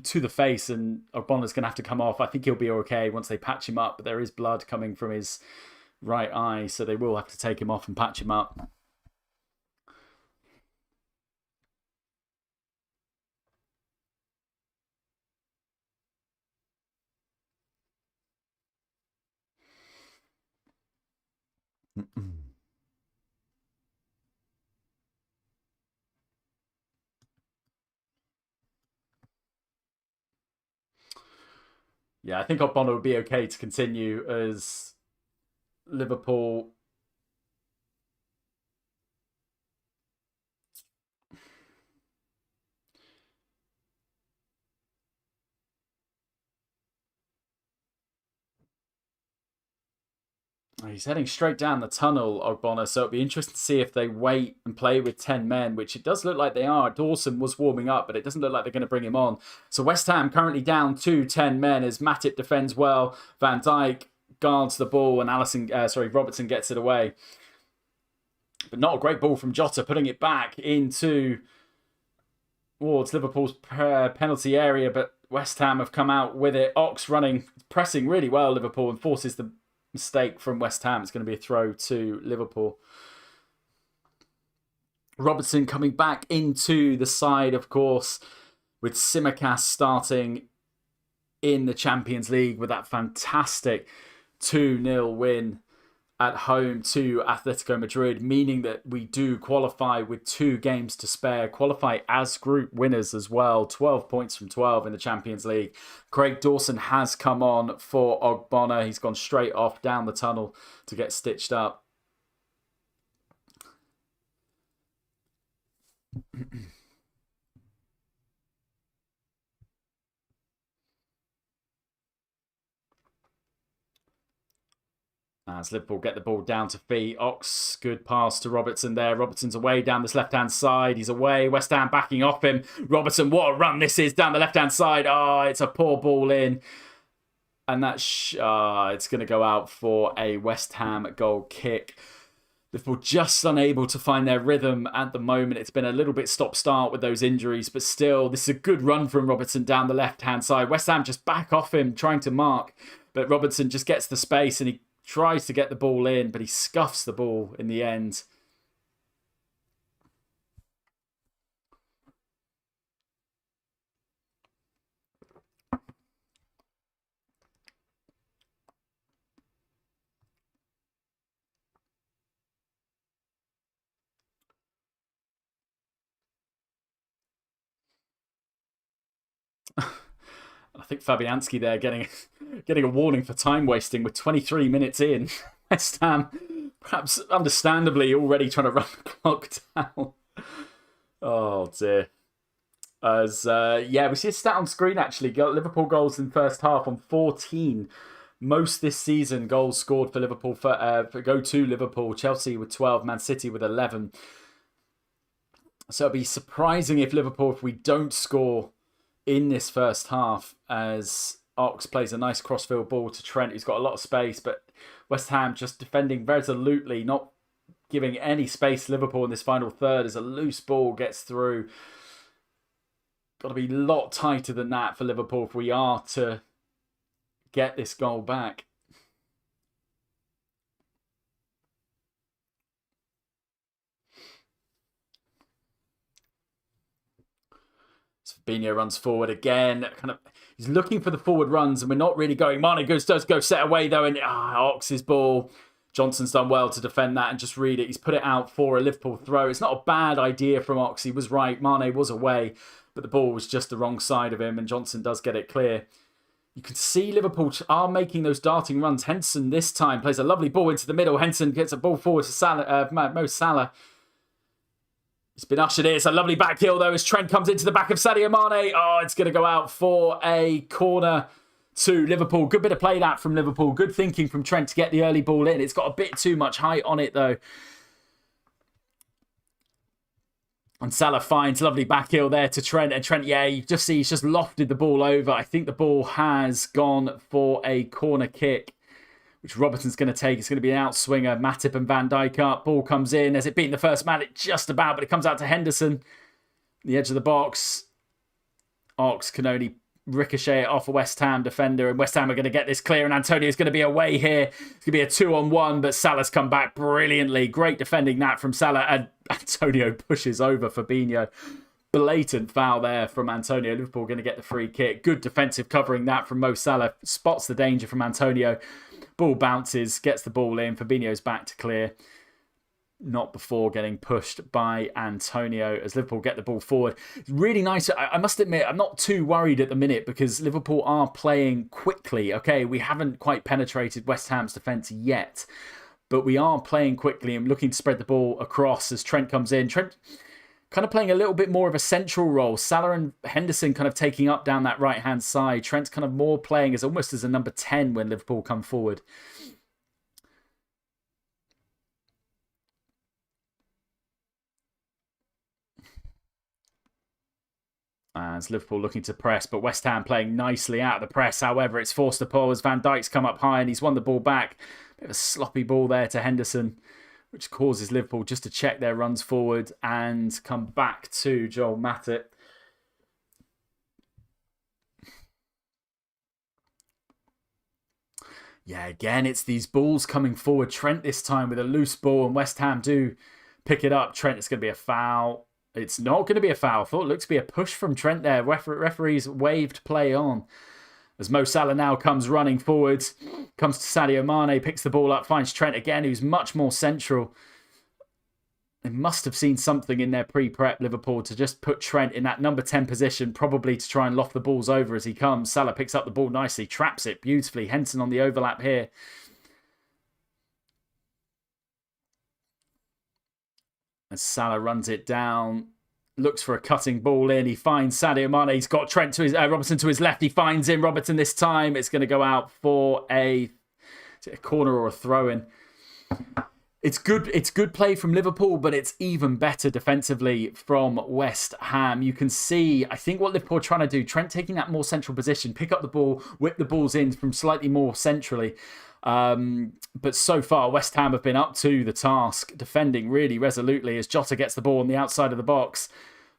to the face, and Ogbonna's going to have to come off. I think he'll be okay once they patch him up, but there is blood coming from his right eye, so they will have to take him off and patch him up. Yeah, I think Ogbonna would be okay to continue as Liverpool. He's heading straight down the tunnel, Ogbonna, so it'll be interesting to see if they wait and play with 10 men, which it does look like they are. Dawson was warming up, but it doesn't look like they're going to bring him on. So West Ham currently down to 10 men as Matip defends well. Van Dijk guards the ball and Robertson gets it away. But not a great ball from Jota, putting it back into towards Liverpool's penalty area, but West Ham have come out with it. Ox pressing really well, Liverpool, and forces the mistake from West Ham. It's going to be a throw to Liverpool. Robertson coming back into the side, of course, with Tsimikas starting in the Champions League with that fantastic 2-0 win at home to Atletico Madrid, meaning that we do qualify with 2 games to spare, qualify as group winners as well, 12 points from 12 in the Champions League. Craig Dawson has come on for Ogbonna. He's gone straight off down the tunnel to get stitched up. As Liverpool get the ball down to feet. Ox, good pass to Robertson there. Robertson's away down this left-hand side. He's away. West Ham backing off him. Robertson, what a run this is down the left-hand side. It's a poor ball in. And that's it's going to go out for a West Ham goal kick. Liverpool just unable to find their rhythm at the moment. It's been a little bit stop-start with those injuries, but still, this is a good run from Robertson down the left-hand side. West Ham just back off him, trying to mark, but Robertson just gets the space and he tries to get the ball in, but he scuffs the ball in the end. I think Fabianski there getting a warning for time wasting with 23 minutes in. West Ham, perhaps understandably, already trying to run the clock down. Oh dear. As we see a stat on screen actually. Liverpool goals in first half on 14. Most this season goals scored for Liverpool go to Liverpool. Chelsea with 12, Man City with 11. So it'd be surprising if we don't score in this first half, as Ox plays a nice crossfield ball to Trent, who's got a lot of space, but West Ham just defending resolutely, not giving any space to Liverpool in this final third as a loose ball gets through. Got to be a lot tighter than that for Liverpool if we are to get this goal back. Fabinho runs forward again. He's looking for the forward runs, and we're not really going. Mane does go set away though, and Ox's ball. Johnson's done well to defend that and just read it. He's put it out for a Liverpool throw. It's not a bad idea from Ox. He was right. Mane was away, but the ball was just the wrong side of him, and Johnson does get it clear. You can see Liverpool are making those darting runs. Henson this time plays a lovely ball into the middle. Henson gets a ball forward to Mo Salah. It's been ushered in. It's a lovely back heel, though, as Trent comes into the back of Sadio Mane. Oh, it's going to go out for a corner to Liverpool. Good bit of play that from Liverpool. Good thinking from Trent to get the early ball in. It's got a bit too much height on it, though. And Salah finds lovely back heel there to Trent. And Trent, you just see he's just lofted the ball over. I think the ball has gone for a corner kick, which Robertson's going to take. It's going to be an outswinger. Matip and Van Dijk up. Ball comes in. Has it beaten the first man? It just about, but it comes out to Henderson. The edge of the box. Ox can only ricochet it off a West Ham defender, and West Ham are going to get this clear, and Antonio's going to be away here. It's going to be a 2-on-1, but Salah's come back brilliantly. Great defending that from Salah, and Antonio pushes over Fabinho. Blatant foul there from Antonio. Liverpool going to get the free kick. Good defensive covering that from Mo Salah. Spots the danger from Antonio. Ball bounces, gets the ball in. Fabinho's back to clear. Not before getting pushed by Antonio as Liverpool get the ball forward. It's really nice. I must admit, I'm not too worried at the minute because Liverpool are playing quickly. Okay, we haven't quite penetrated West Ham's defence yet, but we are playing quickly and looking to spread the ball across as Trent comes in. Trent kind of playing a little bit more of a central role. Salah and Henderson kind of taking up down that right-hand side. Trent's kind of more playing as almost as a number 10 when Liverpool come forward. As Liverpool looking to press, but West Ham playing nicely out of the press. However, it's forced to pull as Van Dijk's come up high and he's won the ball back. Bit of a sloppy ball there to Henderson, which causes Liverpool just to check their runs forward and come back to Joel Matip. Yeah, again, it's these balls coming forward. Trent this time with a loose ball, and West Ham do pick it up. Trent, it's going to be a foul. It's not going to be a foul. I thought it looked to be a push from Trent there. Referees waved play on. As Mo Salah now comes running forward. Comes to Sadio Mane, picks the ball up, finds Trent again, who's much more central. They must have seen something in their pre-prep, Liverpool, to just put Trent in that number 10 position, probably to try and loft the balls over as he comes. Salah picks up the ball nicely, traps it beautifully. Henson on the overlap here. As Salah runs it down, looks for a cutting ball in. He finds Sadio Mane. He's got Trent to his Robertson to his left. He finds him. Robertson this time. It's going to go out for a corner or a throw-in. It's good play from Liverpool, but it's even better defensively from West Ham. You can see, I think, what Liverpool are trying to do. Trent taking that more central position, pick up the ball, whip the balls in from slightly more centrally. But so far, West Ham have been up to the task, defending really resolutely as Jota gets the ball on the outside of the box,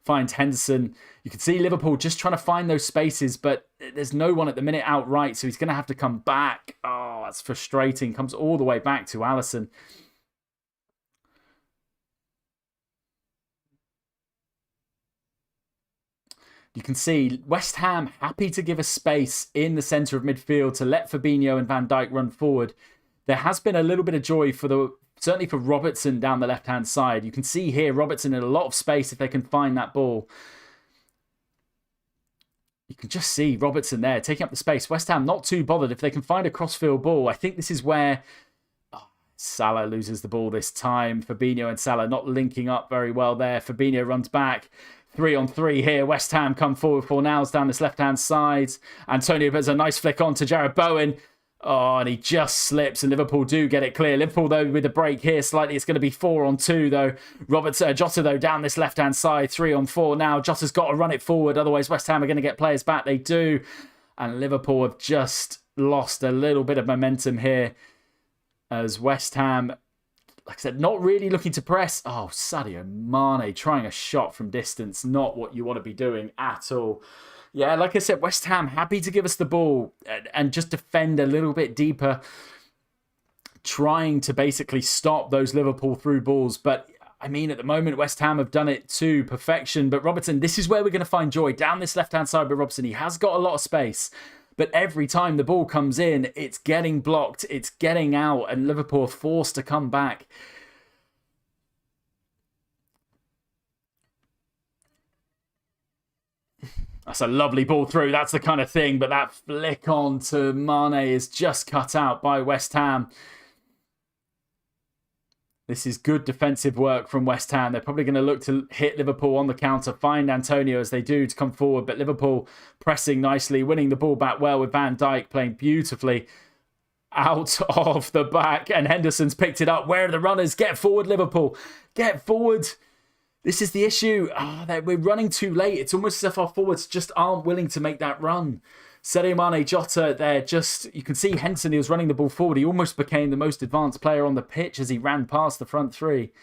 finds Henderson. You can see Liverpool just trying to find those spaces, but there's no one at the minute outright, so he's going to have to come back. Oh, that's frustrating. Comes all the way back to Alisson. You can see West Ham happy to give a space in the centre of midfield to let Fabinho and Van Dijk run forward. There has been a little bit of joy certainly for Robertson down the left-hand side. You can see here Robertson in a lot of space if they can find that ball. you can just see Robertson there taking up the space. West Ham not too bothered if they can find a crossfield ball. I think this is where Salah loses the ball this time. Fabinho and Salah not linking up very well there. Fabinho runs back. 3-on-3 here. West Ham come forward for Niles down this left-hand side. Antonio puts a nice flick on to Jared Bowen. Oh, and he just slips, and Liverpool do get it clear. Liverpool, though, with a break here slightly. It's going to be 4-on-2, though. Jota, though, down this left-hand side. 3-on-4 now. Jota's got to run it forward. Otherwise, West Ham are going to get players back. They do. And Liverpool have just lost a little bit of momentum here as West Ham, like I said, not really looking to press. Oh, Sadio Mane trying a shot from distance. Not what you want to be doing at all. Yeah, like I said, West Ham happy to give us the ball and just defend a little bit deeper, trying to basically stop those Liverpool through balls. But, I mean, at the moment, West Ham have done it to perfection. But Robertson, this is where we're going to find joy. Down this left-hand side with Robertson, he has got a lot of space. But every time the ball comes in, it's getting blocked, it's getting out, and Liverpool are forced to come back. That's a lovely ball through. That's the kind of thing. But that flick on to Mane is just cut out by West Ham. This is good defensive work from West Ham. They're probably going to look to hit Liverpool on the counter, find Antonio as they do to come forward. But Liverpool pressing nicely, winning the ball back well with Van Dijk playing beautifully out of the back. And Henderson's picked it up. Where are the runners? Get forward, Liverpool. Get forward. This is the issue. We're running too late. It's almost as if our forwards just aren't willing to make that run. Sadio Mane, Jota, they're just... You can see Henderson, he was running the ball forward. He almost became the most advanced player on the pitch as he ran past the front three.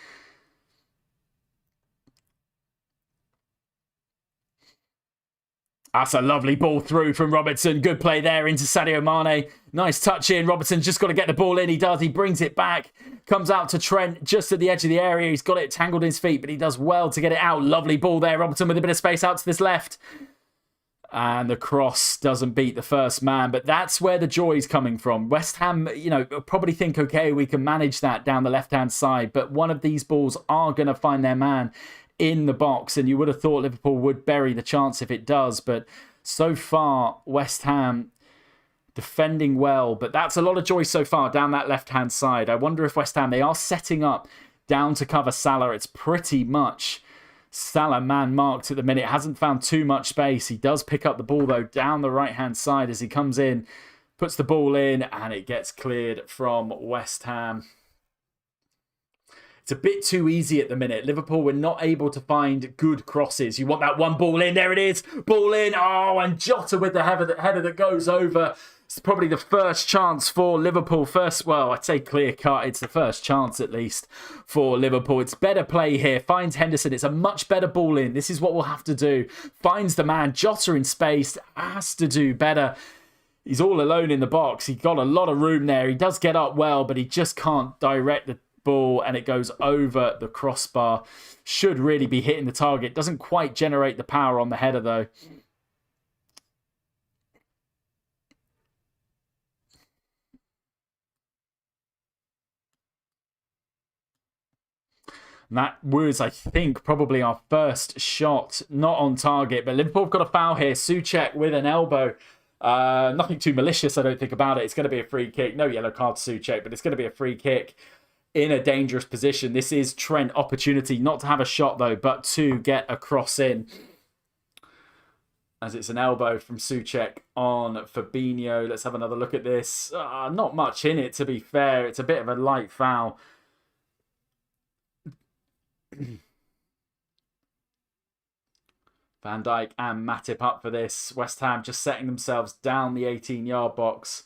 That's a lovely ball through from Robertson. Good play there into Sadio Mane. Nice touch in. Robertson's just got to get the ball in. He does. He brings it back. Comes out to Trent just at the edge of the area. He's got it tangled in his feet, but he does well to get it out. Lovely ball there. Robertson with a bit of space out to this left. And the cross doesn't beat the first man. But that's where the joy is coming from. West Ham, probably think, okay, we can manage that down the left-hand side. But one of these balls are going to find their man in the box, and you would have thought Liverpool would bury the chance if it does, but so far West Ham defending well, but that's a lot of joy so far down that left-hand side. I wonder if West Ham, they are setting up down to cover Salah. It's pretty much Salah man marked at the minute, hasn't found too much space. He does pick up the ball though down the right-hand side as he comes in, puts the ball in, and it gets cleared from West Ham. It's a bit too easy at the minute. Liverpool were not able to find good crosses. You want that one ball in. There it is. Ball in. Oh, and Jota with the header that goes over. It's probably the first chance for Liverpool. I'd say clear cut. It's the first chance at least for Liverpool. It's better play here. Finds Henderson. It's a much better ball in. This is what we'll have to do. Finds the man. Jota in space. Has to do better. He's all alone in the box. He got a lot of room there. He does get up well, but he just can't direct the ball, and it goes over the crossbar. Should really be hitting the target. Doesn't quite generate the power on the header though. And that was, I think, probably our first shot not on target, but Liverpool have got a foul here. Souček with an elbow. Nothing too malicious, I don't think, about it. It's going to be a free kick. No yellow card to Souček, but it's going to be a free kick in a dangerous position. This is Trent opportunity not to have a shot though, but to get a cross in, as it's an elbow from Souček on Fabinho. Let's have another look at this. Not much in it, to be fair. It's a bit of a light foul. Van Dijk and Matip up for this. West Ham just setting themselves down the 18-yard box.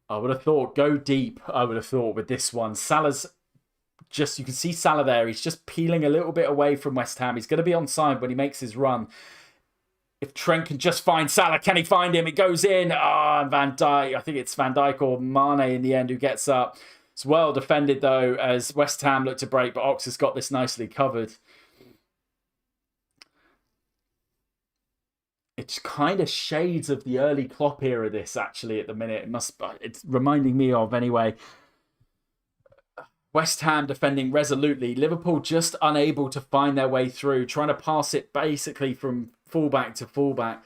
I would have thought go deep, I would have thought, with this one. Salah's just, you can see Salah there. He's just peeling a little bit away from West Ham. He's going to be onside when he makes his run. If Trent can just find Salah, can he find him? It goes in. And Van Dijk, I think it's Van Dijk or Mane in the end who gets up. It's well defended though, as West Ham look to break, but Ox has got this nicely covered. It's kind of shades of the early Klopp era, this, actually, at the minute. It's reminding me of, anyway. West Ham defending resolutely. Liverpool just unable to find their way through, trying to pass it basically from fullback to fullback,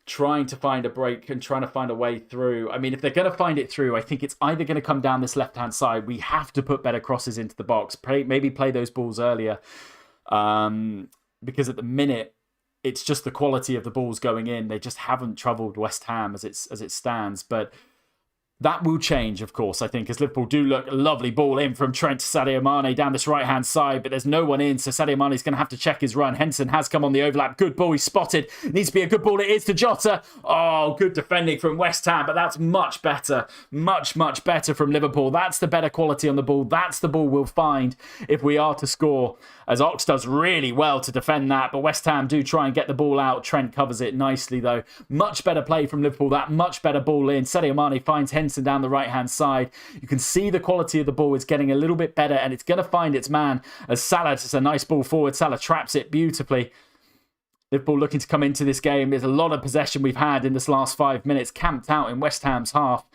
trying to find a break and trying to find a way through. I mean, if they're going to find it through, I think it's either going to come down this left-hand side. We have to put better crosses into the box. Maybe play those balls earlier. Because at the minute, it's just the quality of the balls going in. They just haven't troubled West Ham as it stands. But that will change, of course, I think, as Liverpool do look. A lovely ball in from Trent to Sadio Mane down this right-hand side, but there's no one in, so Sadio Mane's going to have to check his run. Henson has come on the overlap. Good ball, he's spotted. Needs to be a good ball. It is to Jota. Oh, good defending from West Ham, but that's much better. Much, much better from Liverpool. That's the better quality on the ball. That's the ball we'll find if we are to score, as Ox does really well to defend that, but West Ham do try and get the ball out. Trent covers it nicely, though. Much better play from Liverpool. That much better ball in. Sadio Mane finds Henson down the right-hand side. You can see the quality of the ball is getting a little bit better, and it's going to find its man as Salah. It's a nice ball forward. Salah traps it beautifully. Liverpool looking to come into this game. There's a lot of possession we've had in this last 5 minutes, camped out in West Ham's half.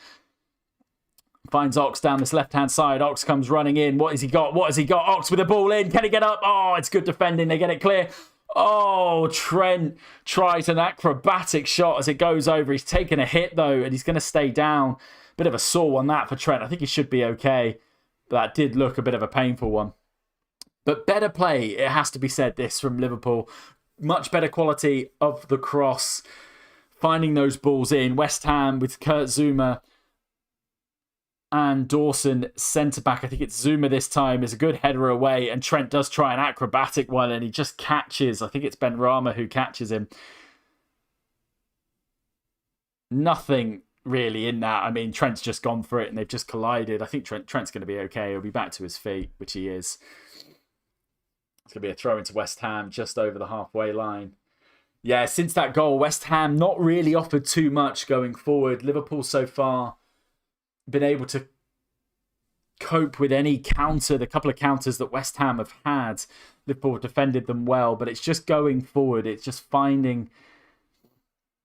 Finds Ox down this left-hand side. Ox comes running in. What has he got? What has he got? Ox with the ball in. Can he get up? Oh, it's good defending. They get it clear. Oh, Trent tries an acrobatic shot as it goes over. He's taken a hit, though, and he's going to stay down. Bit of a sore one, that, for Trent. I think he should be okay. But that did look a bit of a painful one. But better play, it has to be said, this from Liverpool. Much better quality of the cross. Finding those balls in. West Ham with Kurt Zouma and Dawson centre-back. I think it's Zuma this time. Is a good header away. And Trent does try an acrobatic one. And he just catches. I think it's Ben Rama who catches him. Nothing really in that. I mean, Trent's just gone for it. And they've just collided. I think Trent's going to be okay. He'll be back to his feet, which he is. It's going to be a throw into West Ham just over the halfway line. Yeah, since that goal, West Ham not really offered too much going forward. Liverpool so far been able to cope with any counter, the couple of counters that West Ham have had. Liverpool defended them well, but it's just going forward. It's just finding...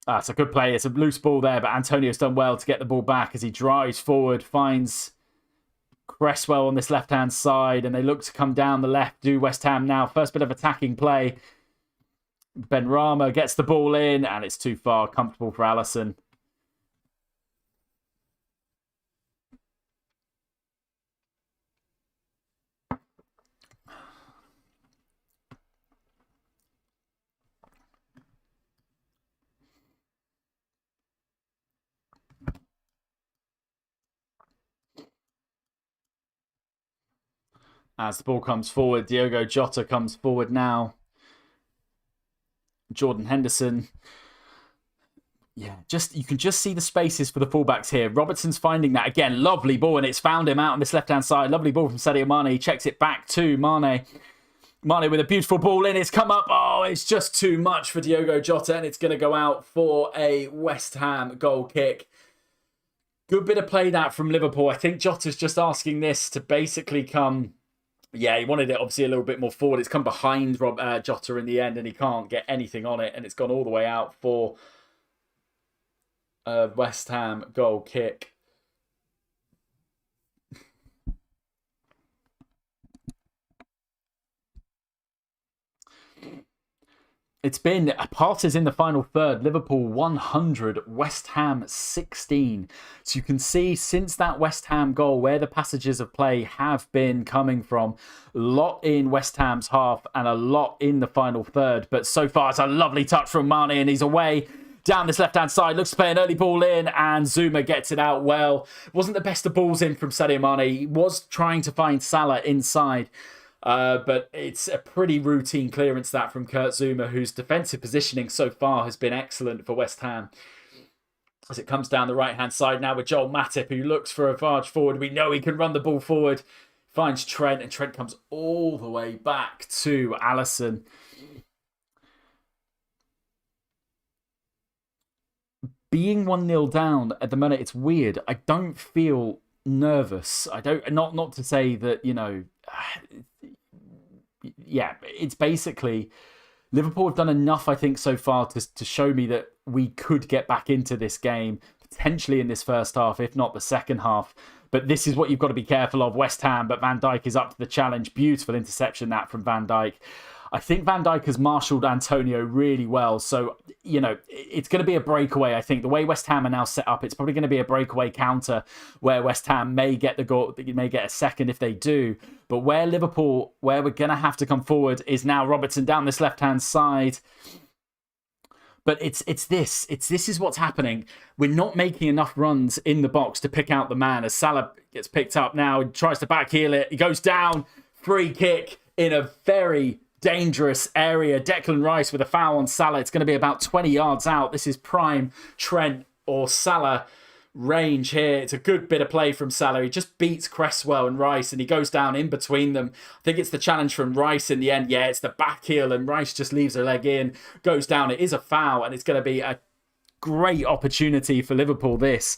it's a good play. It's a loose ball there, but Antonio's done well to get the ball back as he drives forward, finds Cresswell on this left-hand side, and they look to come down the left. Do West Ham now. First bit of attacking play. Ben Rama gets the ball in, and it's too far. Comfortable for Alisson. As the ball comes forward, Diogo Jota comes forward now. Jordan Henderson. Yeah, you can just see the spaces for the fullbacks here. Robertson's finding that again. Lovely ball, and it's found him out on this left-hand side. Lovely ball from Sadio Mane. He checks it back to Mane. Mane with a beautiful ball in. It's come up. Oh, it's just too much for Diogo Jota, and it's going to go out for a West Ham goal kick. Good bit of play that from Liverpool. I think Jota's just asking this to basically come... Yeah, he wanted it obviously a little bit more forward. It's come behind Jota in the end, and he can't get anything on it, and it's gone all the way out for a West Ham goal kick. It's been passes in the final third. Liverpool 100, West Ham 16. So you can see since that West Ham goal where the passages of play have been coming from. A lot in West Ham's half and a lot in the final third. But so far it's a lovely touch from Mane, and he's away down this left-hand side. Looks to play an early ball in, and Zuma gets it out well. Wasn't the best of balls in from Sadio Mane. He was trying to find Salah inside. But it's a pretty routine clearance that from Kurt Zouma, whose defensive positioning so far has been excellent for West Ham. As it comes down the right-hand side now with Joel Matip, who looks for a barge forward. We know he can run the ball forward. Finds Trent, and Trent comes all the way back to Alisson. Being 1-0 down at the minute, it's weird. I don't feel nervous. I don't... Not to say that, you know... Yeah, it's basically Liverpool have done enough, I think, so far to show me that we could get back into this game, potentially in this first half, if not the second half. But this is what you've got to be careful of, West Ham. But Van Dijk is up to the challenge. Beautiful interception that from Van Dijk. I think Van Dijk has marshalled Antonio really well. So, you know, it's going to be a breakaway, I think. The way West Ham are now set up, it's probably going to be a breakaway counter where West Ham may get the goal, may get a second if they do. But where Liverpool, where we're going to have to come forward is now Robertson down this left-hand side. But it's this is what's happening. We're not making enough runs in the box to pick out the man. As Salah gets picked up now, he tries to backheel it. He goes down, free kick in a very dangerous area. Declan Rice with a foul on Salah. It's going to be about 20 yards out. This is prime Trent or Salah range here. It's a good bit of play from Salah. He just beats Cresswell and Rice and he goes down in between them. I think it's the challenge from Rice in the end. Yeah, it's the back heel and Rice just leaves a leg in, goes down. It is a foul and it's going to be a great opportunity for Liverpool, this.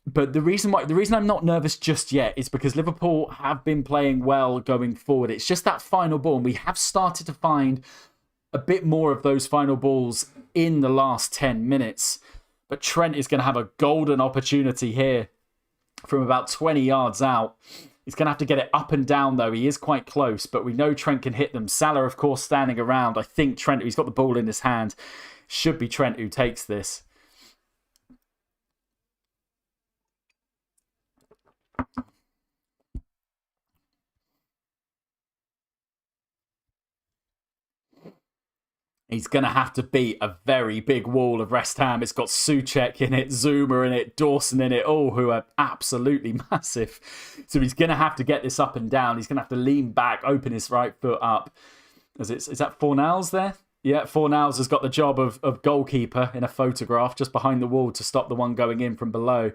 But the reason I'm not nervous just yet is because Liverpool have been playing well going forward. It's just that final ball, and we have started to find a bit more of those final balls in the last 10 minutes. But Trent is going to have a golden opportunity here from about 20 yards out. He's going to have to get it up and down, though. He is quite close, but we know Trent can hit them. Salah, of course, standing around. I think Trent, he's got the ball in his hand. Should be Trent who takes this. He's going to have to beat a very big wall of West Ham. It's got Souček in it, Zuma in it, Dawson in it, all who are absolutely massive. So he's going to have to get this up and down. He's going to have to lean back, open his right foot up. Is that Fornals there? Yeah, Fornals has got the job of goalkeeper in a photograph just behind the wall to stop the one going in from below.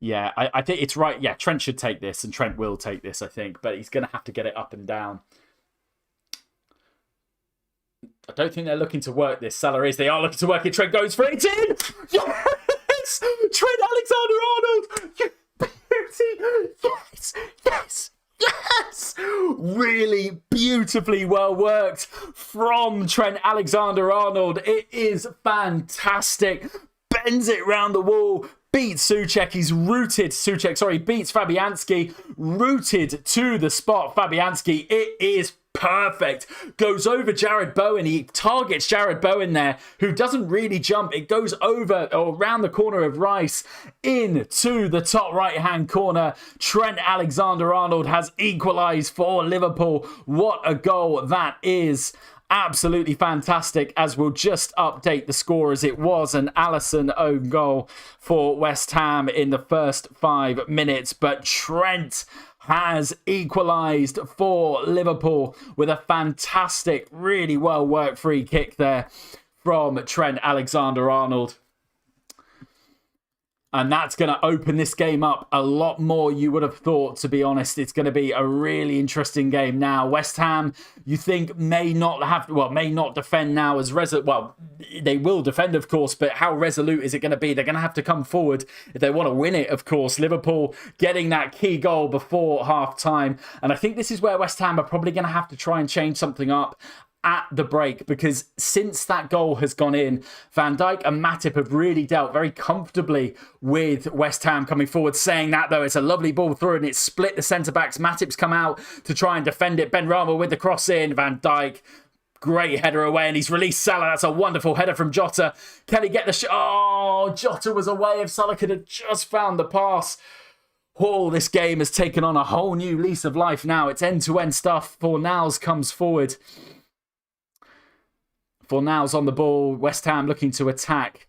Yeah, I think it's right. Yeah, Trent should take this, and Trent will take this, I think. But he's going to have to get it up and down. I don't think they're looking to work this. Salah is. They are looking to work it. Trent goes for it. It's in! Yes! Trent Alexander-Arnold! Yes! Yes! Yes! Really beautifully well worked from Trent Alexander-Arnold. It is fantastic. Bends it round the wall. Beats Souček. He's rooted. Beats Fabianski. Rooted to the spot. Fabianski. It is perfect. Goes over Jared Bowen. He targets Jared Bowen there, who doesn't really jump. It goes over or around the corner of Rice into the top right-hand corner. Trent Alexander-Arnold has equalised for Liverpool. What a goal that is. Absolutely fantastic, as we'll just update the score as it was an Alisson own goal for West Ham in the first 5 minutes. But Trent has equalised for Liverpool with a fantastic, really well-worked free kick there from Trent Alexander-Arnold. And that's going to open this game up a lot more, you would have thought, to be honest. It's going to be a really interesting game now. West Ham, you think, may not defend now as resolute. Well, they will defend, of course, but how resolute is it going to be? They're going to have to come forward if they want to win it, of course. Liverpool getting that key goal before half-time. And I think this is where West Ham are probably going to have to try and change something up at the break, because since that goal has gone in, Van Dijk and Matip have really dealt very comfortably with West Ham coming forward. Saying that, though, it's a lovely ball through and it's split the centre-backs. Matip's come out to try and defend it. Benrahma with the cross in. Van Dijk, great header away, and he's released Salah. That's a wonderful header from Jota. Can he get the shot? Oh, Jota was away. If Salah could have just found the pass. Oh, this game has taken on a whole new lease of life now. It's end-to-end stuff. Fornals comes forward. Fornals on the ball. West Ham looking to attack.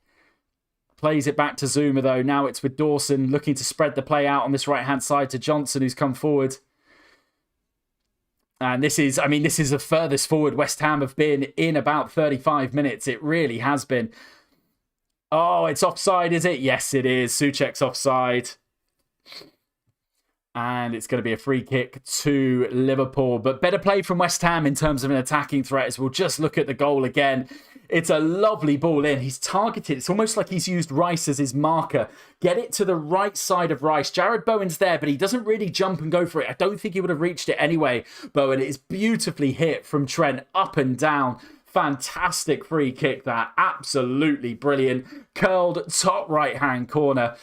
Plays it back to Zuma, though. Now it's with Dawson looking to spread the play out on this right-hand side to Johnson, who's come forward. And this is the furthest forward West Ham have been in about 35 minutes. It really has been. Oh, it's offside, is it? Yes, it is. Souček's offside. And it's going to be a free kick to Liverpool. But better play from West Ham in terms of an attacking threat, as we'll just look at the goal again. It's a lovely ball in. He's targeted. It's almost like he's used Rice as his marker. Get it to the right side of Rice. Jared Bowen's there, but he doesn't really jump and go for it. I don't think he would have reached it anyway. Bowen, it is beautifully hit from Trent, up and down. Fantastic free kick that. Absolutely brilliant. Curled top right-hand corner.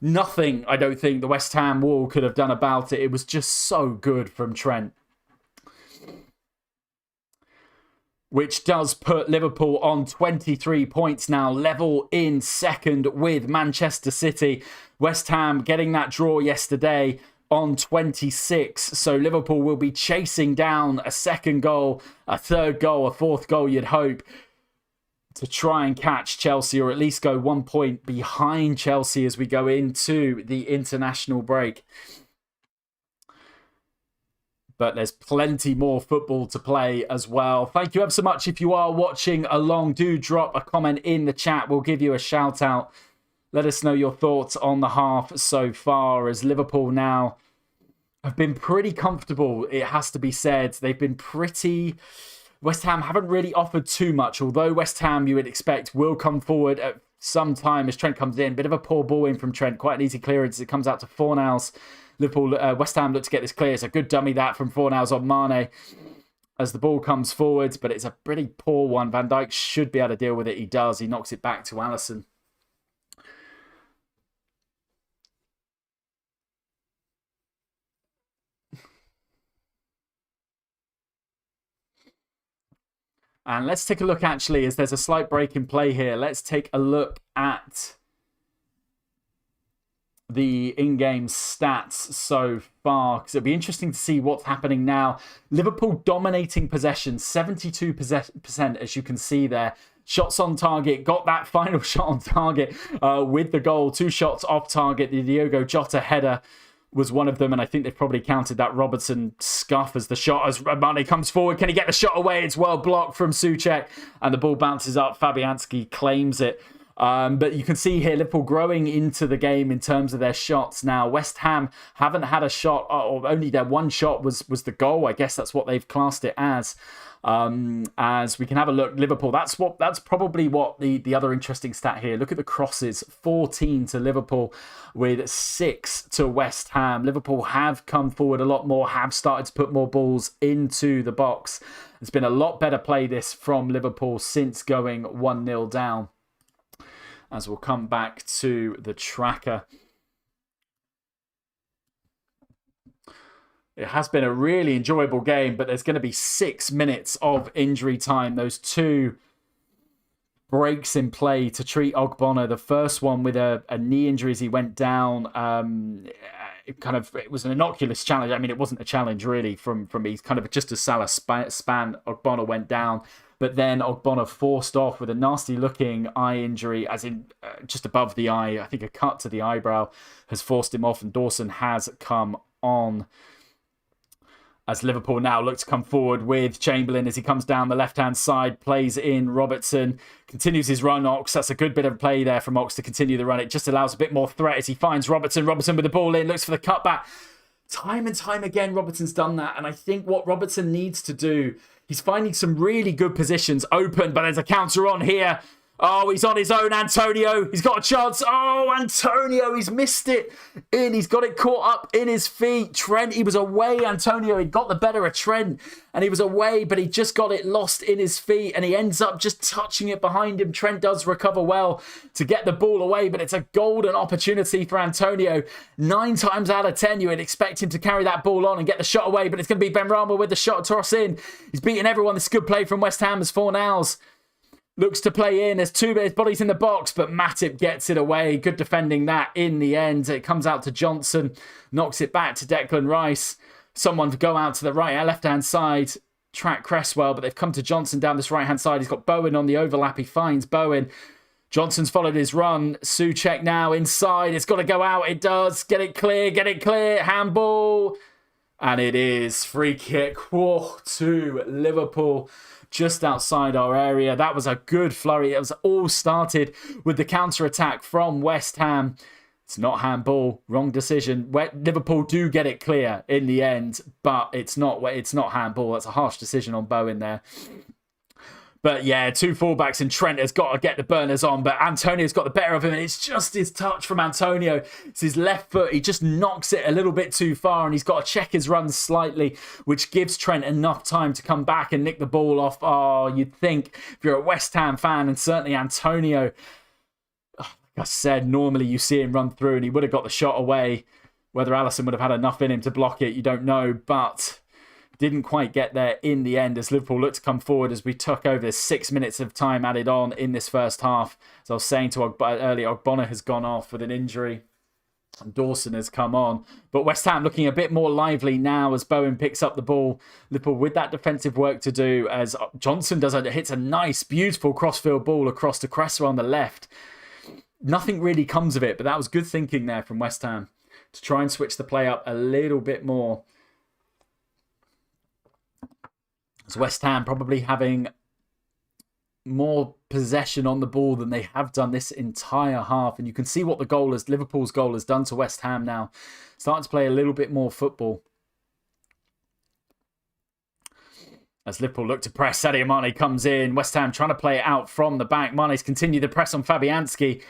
Nothing, I don't think, the West Ham wall could have done about it. It was just so good from Trent. Which does put Liverpool on 23 points now, level in second with Manchester City. West Ham getting that draw yesterday on 26. So Liverpool will be chasing down a second goal, a third goal, a fourth goal, you'd hope, to try and catch Chelsea, or at least go 1 point behind Chelsea as we go into the international break. But there's plenty more football to play as well. Thank you ever so much if you are watching along. Do drop a comment in the chat. We'll give you a shout out. Let us know your thoughts on the half so far, as Liverpool now have been pretty comfortable, it has to be said. They've been pretty... West Ham haven't really offered too much, although West Ham, you would expect, will come forward at some time as Trent comes in. Bit of a poor ball in from Trent. Quite an easy clearance. It comes out to Fornals. Liverpool, West Ham look to get this clear. It's a good dummy that from Fornals on Mane as the ball comes forward, but it's a pretty poor one. Van Dijk should be able to deal with it. He does. He knocks it back to Alisson. And let's take a look, actually, as there's a slight break in play here. Let's take a look at the in-game stats so far, because it'll be interesting to see what's happening now. Liverpool dominating possession, 72%, as you can see there. Shots on target, got that final shot on target with the goal. 2 shots off target. The Diogo Jota header was one of them, and I think they've probably counted that Robertson scuff as the shot, as Mane comes forward. Can he get the shot away? It's well blocked from Souček, and the ball bounces up. Fabianski claims it. But you can see here Liverpool growing into the game in terms of their shots now. West Ham haven't had a shot, or only their one shot was the goal. I guess that's what they've classed it as. As we can have a look, Liverpool, that's probably what the other interesting stat here. Look at the crosses, 14 to Liverpool with 6 to West Ham. Liverpool have come forward a lot more, have started to put more balls into the box. There's been a lot better play this from Liverpool since going 1-0 down. As we'll come back to the tracker. It has been a really enjoyable game, but there's going to be 6 minutes of injury time. Those 2 breaks in play to treat Ogbonna. The first one with a knee injury as he went down. It was an innocuous challenge. I mean, it wasn't a challenge really from me. Kind of just as Salah span, Ogbonna went down. But then Ogbonna forced off with a nasty-looking eye injury, as in just above the eye. I think a cut to the eyebrow has forced him off, and Dawson has come on. As Liverpool now look to come forward with Chamberlain as he comes down the left-hand side, plays in Robertson, continues his run, Ox. That's a good bit of play there from Ox to continue the run. It just allows a bit more threat as he finds Robertson. Robertson with the ball in, looks for the cutback. Time and time again, Robertson's done that. And I think what Robertson needs to do, he's finding some really good positions open, but there's a counter on here. Oh, he's on his own, Antonio. He's got a chance. Oh, Antonio, he's missed it in. He's got it caught up in his feet. Trent, he was away, Antonio. He got the better of Trent, and he was away, but he just got it lost in his feet, and he ends up just touching it behind him. Trent does recover well to get the ball away, but it's a golden opportunity for Antonio. 9 times out of 10, you would expect him to carry that ball on and get the shot away, but it's going to be Benrahma with the shot toss in. He's beating everyone. This good play from West Ham as Fornals looks to play in. There's 2 bodies in the box, but Matip gets it away. Good defending that in the end. It comes out to Johnson, knocks it back to Declan Rice. Someone to go out to the right, left-hand side, track Cresswell, but they've come to Johnson down this right-hand side. He's got Bowen on the overlap. He finds Bowen. Johnson's followed his run. Souček now inside. It's got to go out. It does. Get it clear. Handball. And it is. Free kick. Whoa, to Liverpool. Just outside our area. That was a good flurry. It was all started with the counter-attack from West Ham. It's not handball. Wrong decision. Liverpool do get it clear in the end, but it's not handball. That's a harsh decision on Bowen there. But yeah, two fullbacks and Trent has got to get the burners on, but Antonio's got the better of him, and it's just his touch from Antonio. It's his left foot. He just knocks it a little bit too far, and he's got to check his runs slightly, which gives Trent enough time to come back and nick the ball off. Oh, you'd think if you're a West Ham fan, and certainly Antonio, like I said, normally you see him run through and he would have got the shot away. Whether Alisson would have had enough in him to block it, you don't know, but didn't quite get there in the end as Liverpool looked to come forward as we took over 6 minutes of time added on in this first half. As I was saying to earlier, Ogbonna has gone off with an injury and Dawson has come on. But West Ham looking a bit more lively now as Bowen picks up the ball. Liverpool with that defensive work to do as Johnson hits a nice, beautiful crossfield ball across to Cresswell on the left. Nothing really comes of it, but that was good thinking there from West Ham to try and switch the play up a little bit more. As West Ham probably having more possession on the ball than they have done this entire half. And you can see what Liverpool's goal has done to West Ham now. Starting to play a little bit more football. As Liverpool look to press, Sadio Mane comes in. West Ham trying to play it out from the back. Mane's continued the press on Fabianski,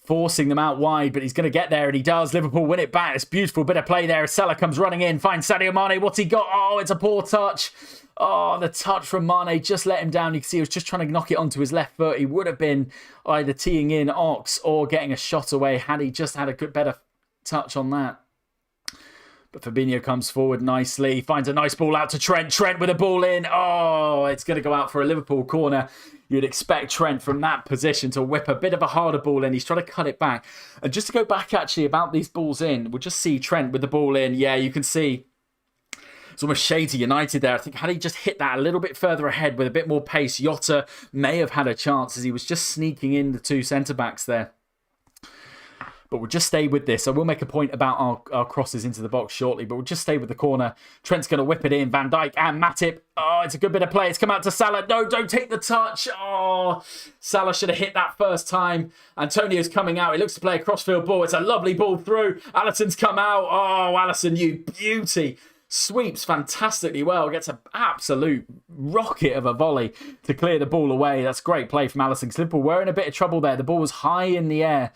forcing them out wide, but he's going to get there, and he does. Liverpool win it back. It's a beautiful bit of play there as Salah comes running in, finds Sadio Mane. What's he got? Oh, it's a poor touch. Oh, the touch from Mane just let him down. You can see he was just trying to knock it onto his left foot. He would have been either teeing in Ox or getting a shot away had he just had a better touch on that. But Fabinho comes forward nicely, finds a nice ball out to Trent. Trent with a ball in. Oh, it's going to go out for a Liverpool corner. You'd expect Trent from that position to whip a bit of a harder ball in. He's trying to cut it back. And just to go back actually about these balls in, we'll just see Trent with the ball in. Yeah, you can see it's almost shades of United there. I think had he just hit that a little bit further ahead with a bit more pace, Jota may have had a chance as he was just sneaking in the two centre-backs there. But we'll just stay with this. I will make a point about our crosses into the box shortly, but we'll just stay with the corner. Trent's going to whip it in. Van Dijk and Matip. Oh, it's a good bit of play. It's come out to Salah. No, don't take the touch. Oh, Salah should have hit that first time. Antonio's coming out. He looks to play a crossfield ball. It's a lovely ball through. Alisson's come out. Oh, Alisson, you beauty. Sweeps fantastically well. Gets an absolute rocket of a volley to clear the ball away. That's great play from Alisson. Liverpool were in a bit of trouble there. The ball was high in the air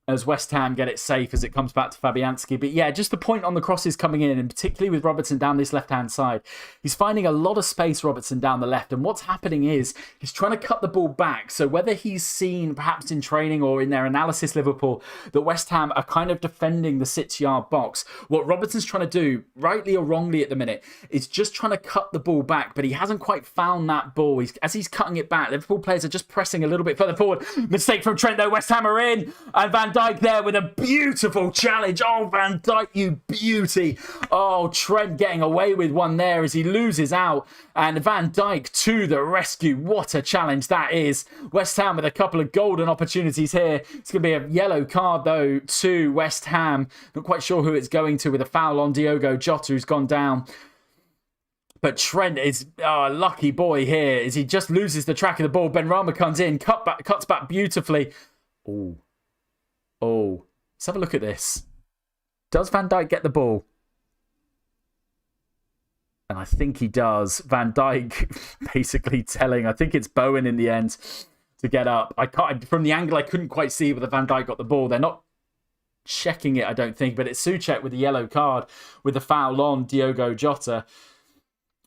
as West Ham get it safe as it comes back to Fabianski. But yeah, just the point on the crosses coming in, and particularly with Robertson down this left-hand side. He's finding a lot of space, Robertson, down the left. And what's happening is he's trying to cut the ball back. So whether he's seen, perhaps in training or in their analysis, Liverpool, that West Ham are kind of defending the 6-yard box. What Robertson's trying to do, rightly or wrongly at the minute, is just trying to cut the ball back. But he hasn't quite found that ball. As he's cutting it back, Liverpool players are just pressing a little bit further forward. Mistake from Trent, though. West Ham are in. And Van Dijk there with a beautiful challenge. Oh, Van Dijk, you beauty. Oh, Trent getting away with one there as he loses out. And Van Dijk to the rescue. What a challenge that is. West Ham with a couple of golden opportunities here. It's going to be a yellow card, though, to West Ham. Not quite sure who it's going to with a foul on Diogo Jota, who's gone down. But Trent is a lucky boy here as he just loses the track of the ball. Benrahma comes in, cuts back beautifully. Oh, let's have a look at this. Does Van Dijk get the ball? And I think he does. Van Dijk basically telling, I think it's Bowen in the end, to get up. From the angle, I couldn't quite see whether Van Dijk got the ball. They're not checking it, I don't think, but it's Souček with the yellow card with the foul on Diogo Jota.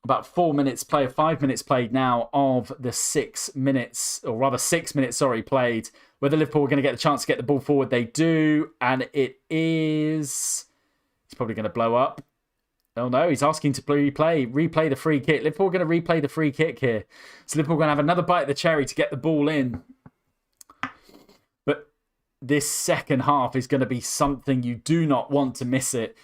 About 5 minutes played now of the 6 minutes, or rather 6 minutes, played. Whether Liverpool are going to get the chance to get the ball forward, they do. And it is... He's probably going to blow up. Oh no, he's asking to replay the free kick. Liverpool are going to replay the free kick here. So Liverpool are going to have another bite of the cherry to get the ball in. But this second half is going to be something you do not want to miss it.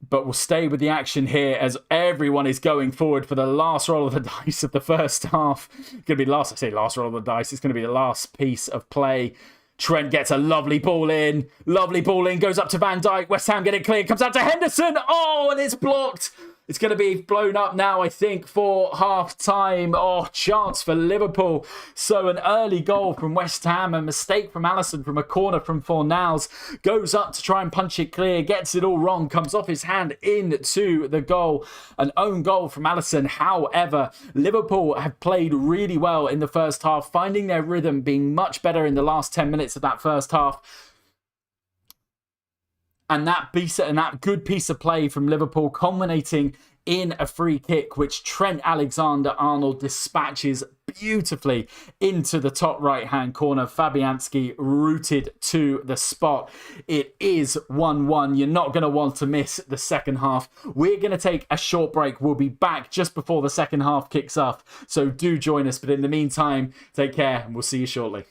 But we'll stay with the action here as everyone is going forward for the last roll of the dice of the first half. Going to be last roll of the dice. It's going to be the last piece of play. Trent gets a lovely ball in. Goes up to Van Dijk. West Ham get it clear. Comes out to Henderson. Oh, and it's blocked. It's going to be blown up now, I think, for half-time. Oh, chance for Liverpool. So an early goal from West Ham, a mistake from Alisson from a corner from Fornals. Goes up to try and punch it clear, gets it all wrong, comes off his hand into the goal. An own goal from Alisson. However, Liverpool have played really well in the first half, finding their rhythm, being much better in the last 10 minutes of that first half. And that good piece of play from Liverpool culminating in a free kick, which Trent Alexander-Arnold dispatches beautifully into the top right-hand corner. Fabianski rooted to the spot. It is 1-1. You're not going to want to miss the second half. We're going to take a short break. We'll be back just before the second half kicks off. So do join us. But in the meantime, take care and we'll see you shortly.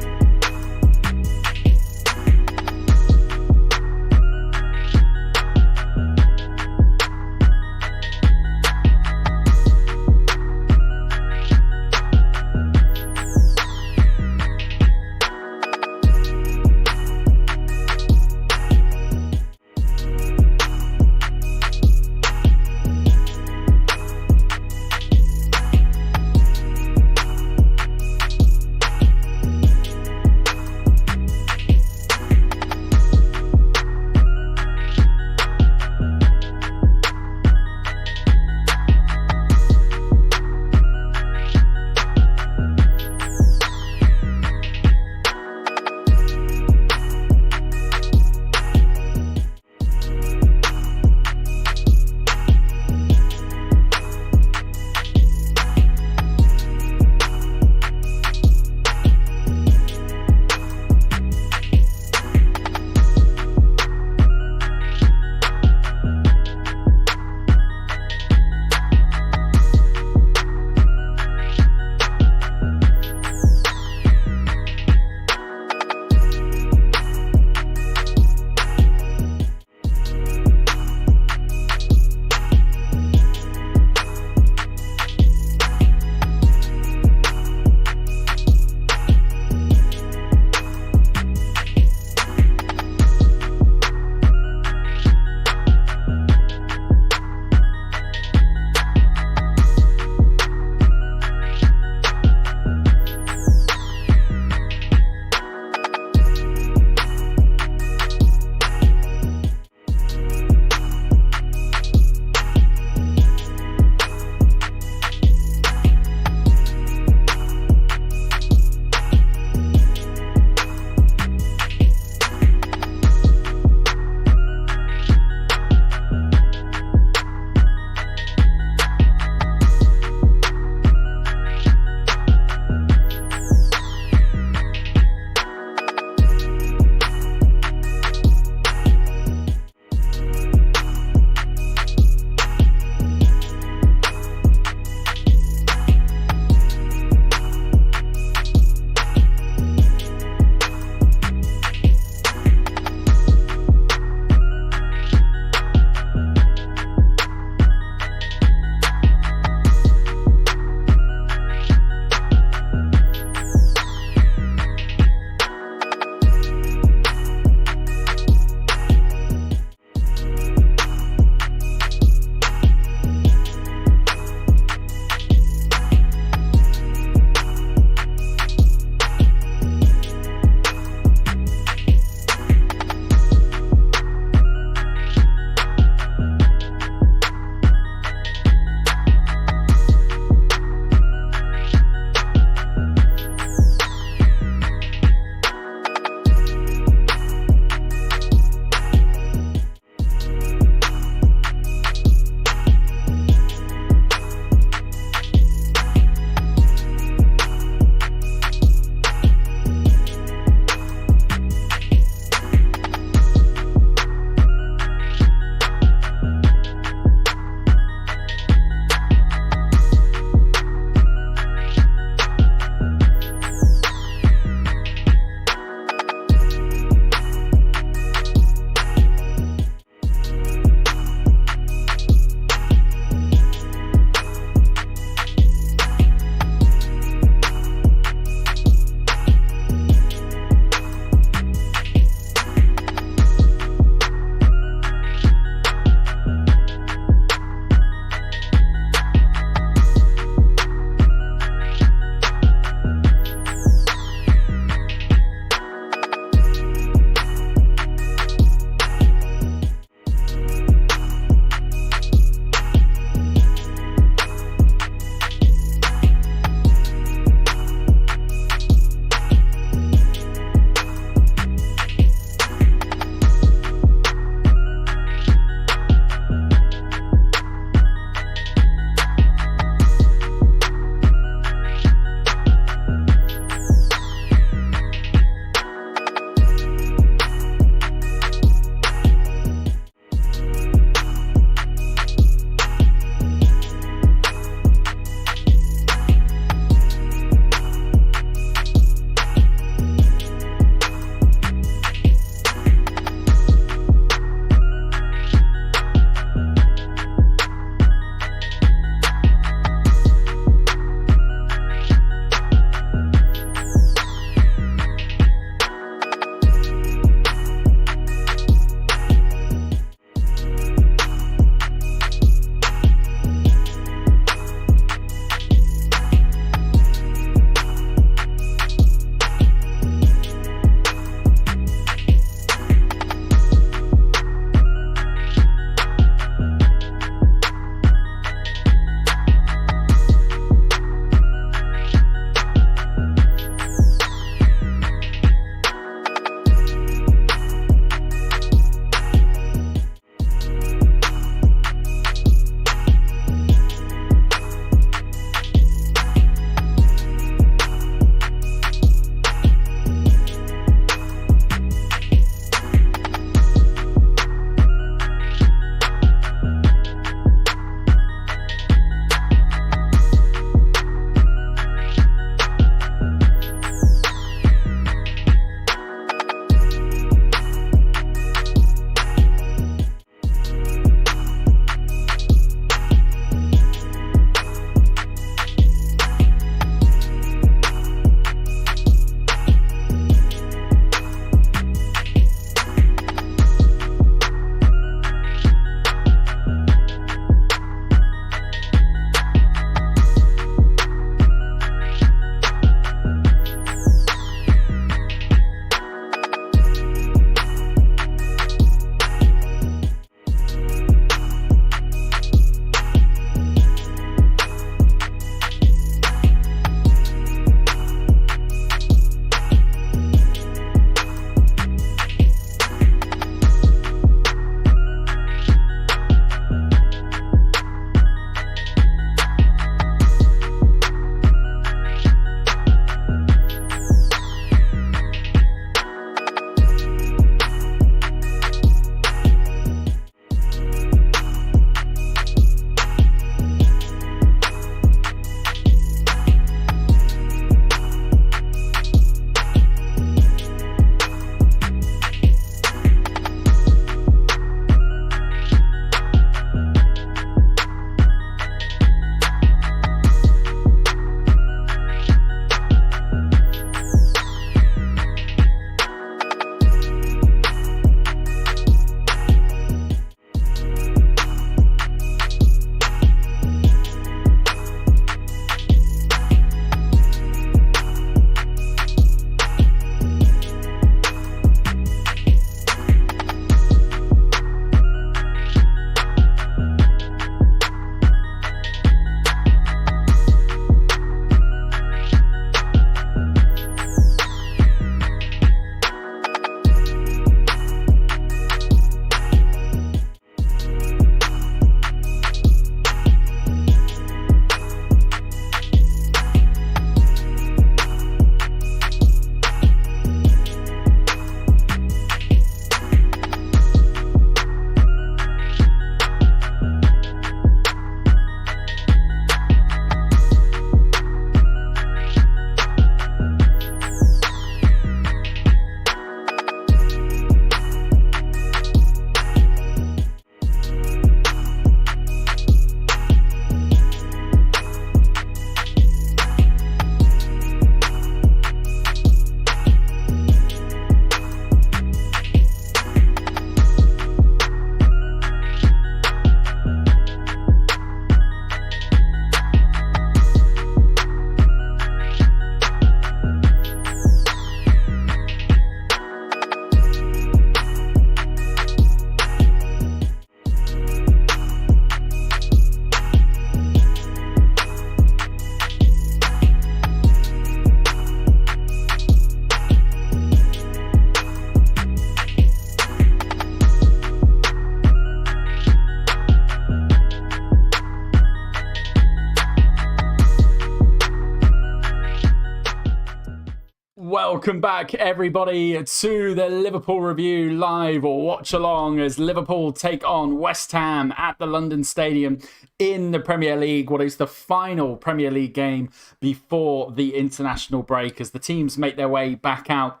Welcome back, everybody, to the Liverpool Review live or watch along as Liverpool take on West Ham at the London Stadium in the Premier League. What is the final Premier League game before the international break as the teams make their way back out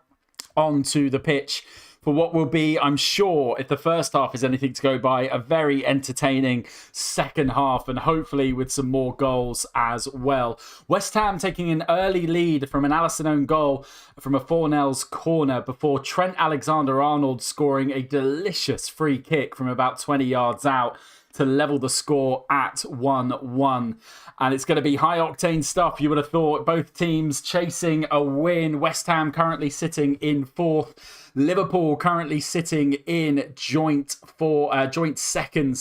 onto the pitch for what will be, I'm sure, if the first half is anything to go by, a very entertaining second half and hopefully with some more goals as well. West Ham taking an early lead from an Alisson-owned goal from a Fornells corner before Trent Alexander-Arnold scoring a delicious free kick from about 20 yards out to level the score at 1-1. And it's going to be high-octane stuff, you would have thought. Both teams chasing a win. West Ham currently sitting in fourth. Liverpool currently sitting in joint second,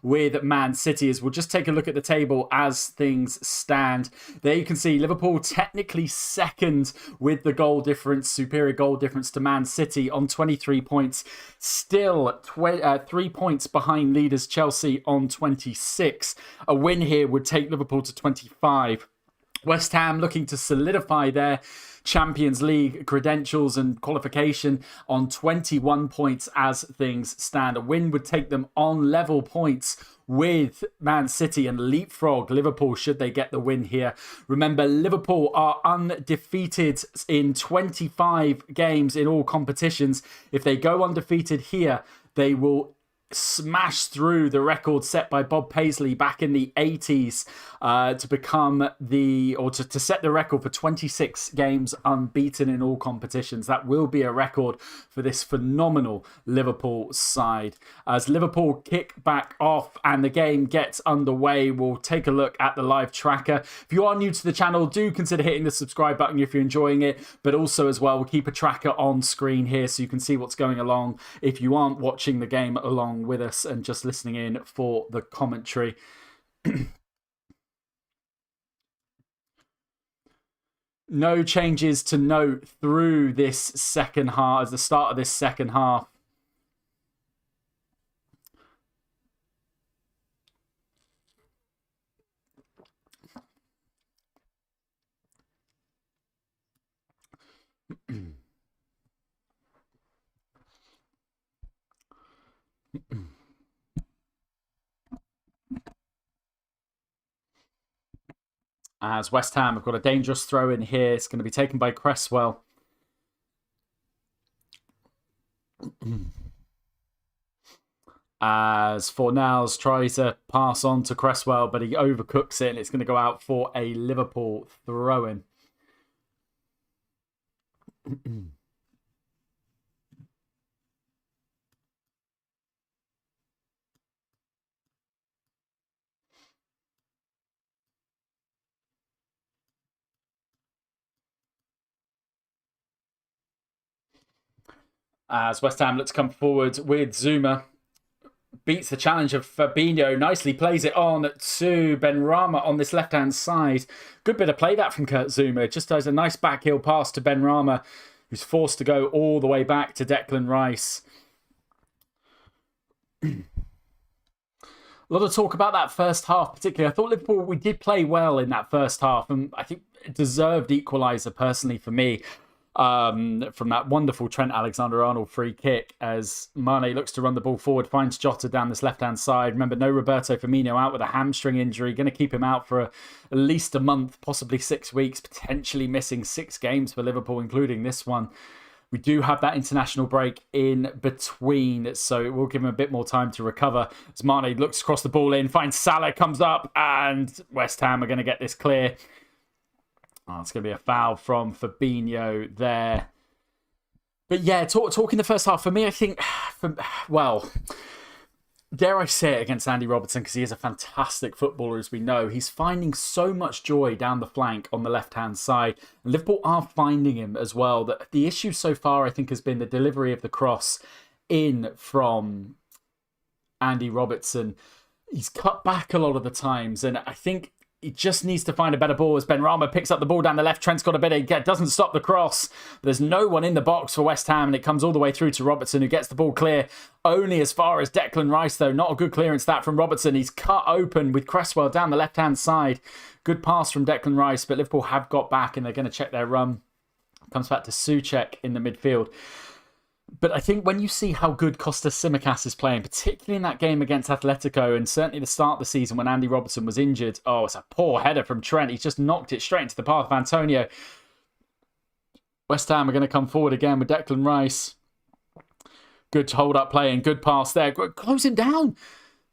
with Man City. As we'll just take a look at the table as things stand. There you can see Liverpool technically second with the goal difference, superior goal difference to Man City on 23 points. Still 3 points behind leaders Chelsea on 26. A win here would take Liverpool to 25. West Ham looking to solidify their Champions League credentials and qualification on 21 points as things stand. A win would take them on level points with Man City and leapfrog Liverpool should they get the win here. Remember, Liverpool are undefeated in 25 games in all competitions. If they go undefeated here, they will smash through the record set by Bob Paisley back in the 80s to become to set the record for 26 games unbeaten in all competitions. That will be a record for this phenomenal Liverpool side. As Liverpool kick back off and the game gets underway, we'll take a look at the live tracker. If you are new to the channel, do consider hitting the subscribe button if you're enjoying it, but also as well, we'll keep a tracker on screen here so you can see what's going along if you aren't watching the game along with us and just listening in for the commentary. No changes to note through this second half, as the start of this second half. As West Ham have got a dangerous throw in here. It's going to be taken by Cresswell. As Fornells tries to pass on to Cresswell, but he overcooks it and it's going to go out for a Liverpool throw-in. As West Ham looks to come forward with Zuma. Beats the challenge of Fabinho. Nicely plays it on to Benrahma on this left-hand side. Good bit of play that from Kurt Zuma. Just does a nice backheel pass to Benrahma, who's forced to go all the way back to Declan Rice. A lot of talk about that first half, particularly. I thought Liverpool, we did play well in that first half, and I think it deserved equaliser personally for me. From that wonderful Trent Alexander-Arnold free kick as Mane looks to run the ball forward, finds Jota down this left-hand side. Remember, no Roberto Firmino, out with a hamstring injury, going to keep him out for at least a month, possibly 6 weeks, potentially missing 6 games for Liverpool, including this one. We do have that international break in between, so it will give him a bit more time to recover. As Mane looks across the ball in, finds Salah, comes up, and West Ham are going to get this clear. Oh, it's going to be a foul from Fabinho there. But yeah, talking the first half, for me, I think, well, dare I say it against Andy Robertson, because he is a fantastic footballer, as we know. He's finding so much joy down the flank on the left-hand side. Liverpool are finding him as well. The issue so far, I think, has been the delivery of the cross in from Andy Robertson. He's cut back a lot of the times, and I think he just needs to find a better ball as Benrahma picks up the ball down the left. Trent's got a bit of, doesn't stop the cross. There's no one in the box for West Ham, and it comes all the way through to Robertson, who gets the ball clear only as far as Declan Rice, though. Not a good clearance that from Robertson. He's cut open with Cresswell down the left-hand side. Good pass from Declan Rice, but Liverpool have got back, and they're going to check their run. Comes back to Souček in the midfield. But I think when you see how good Kostas Tsimikas is playing, particularly in that game against Atletico, and certainly the start of the season when Andy Robertson was injured, oh, it's a poor header from Trent. He's just knocked it straight into the path of Antonio. West Ham are going to come forward again with Declan Rice. Good hold-up play and good pass there. Closing down.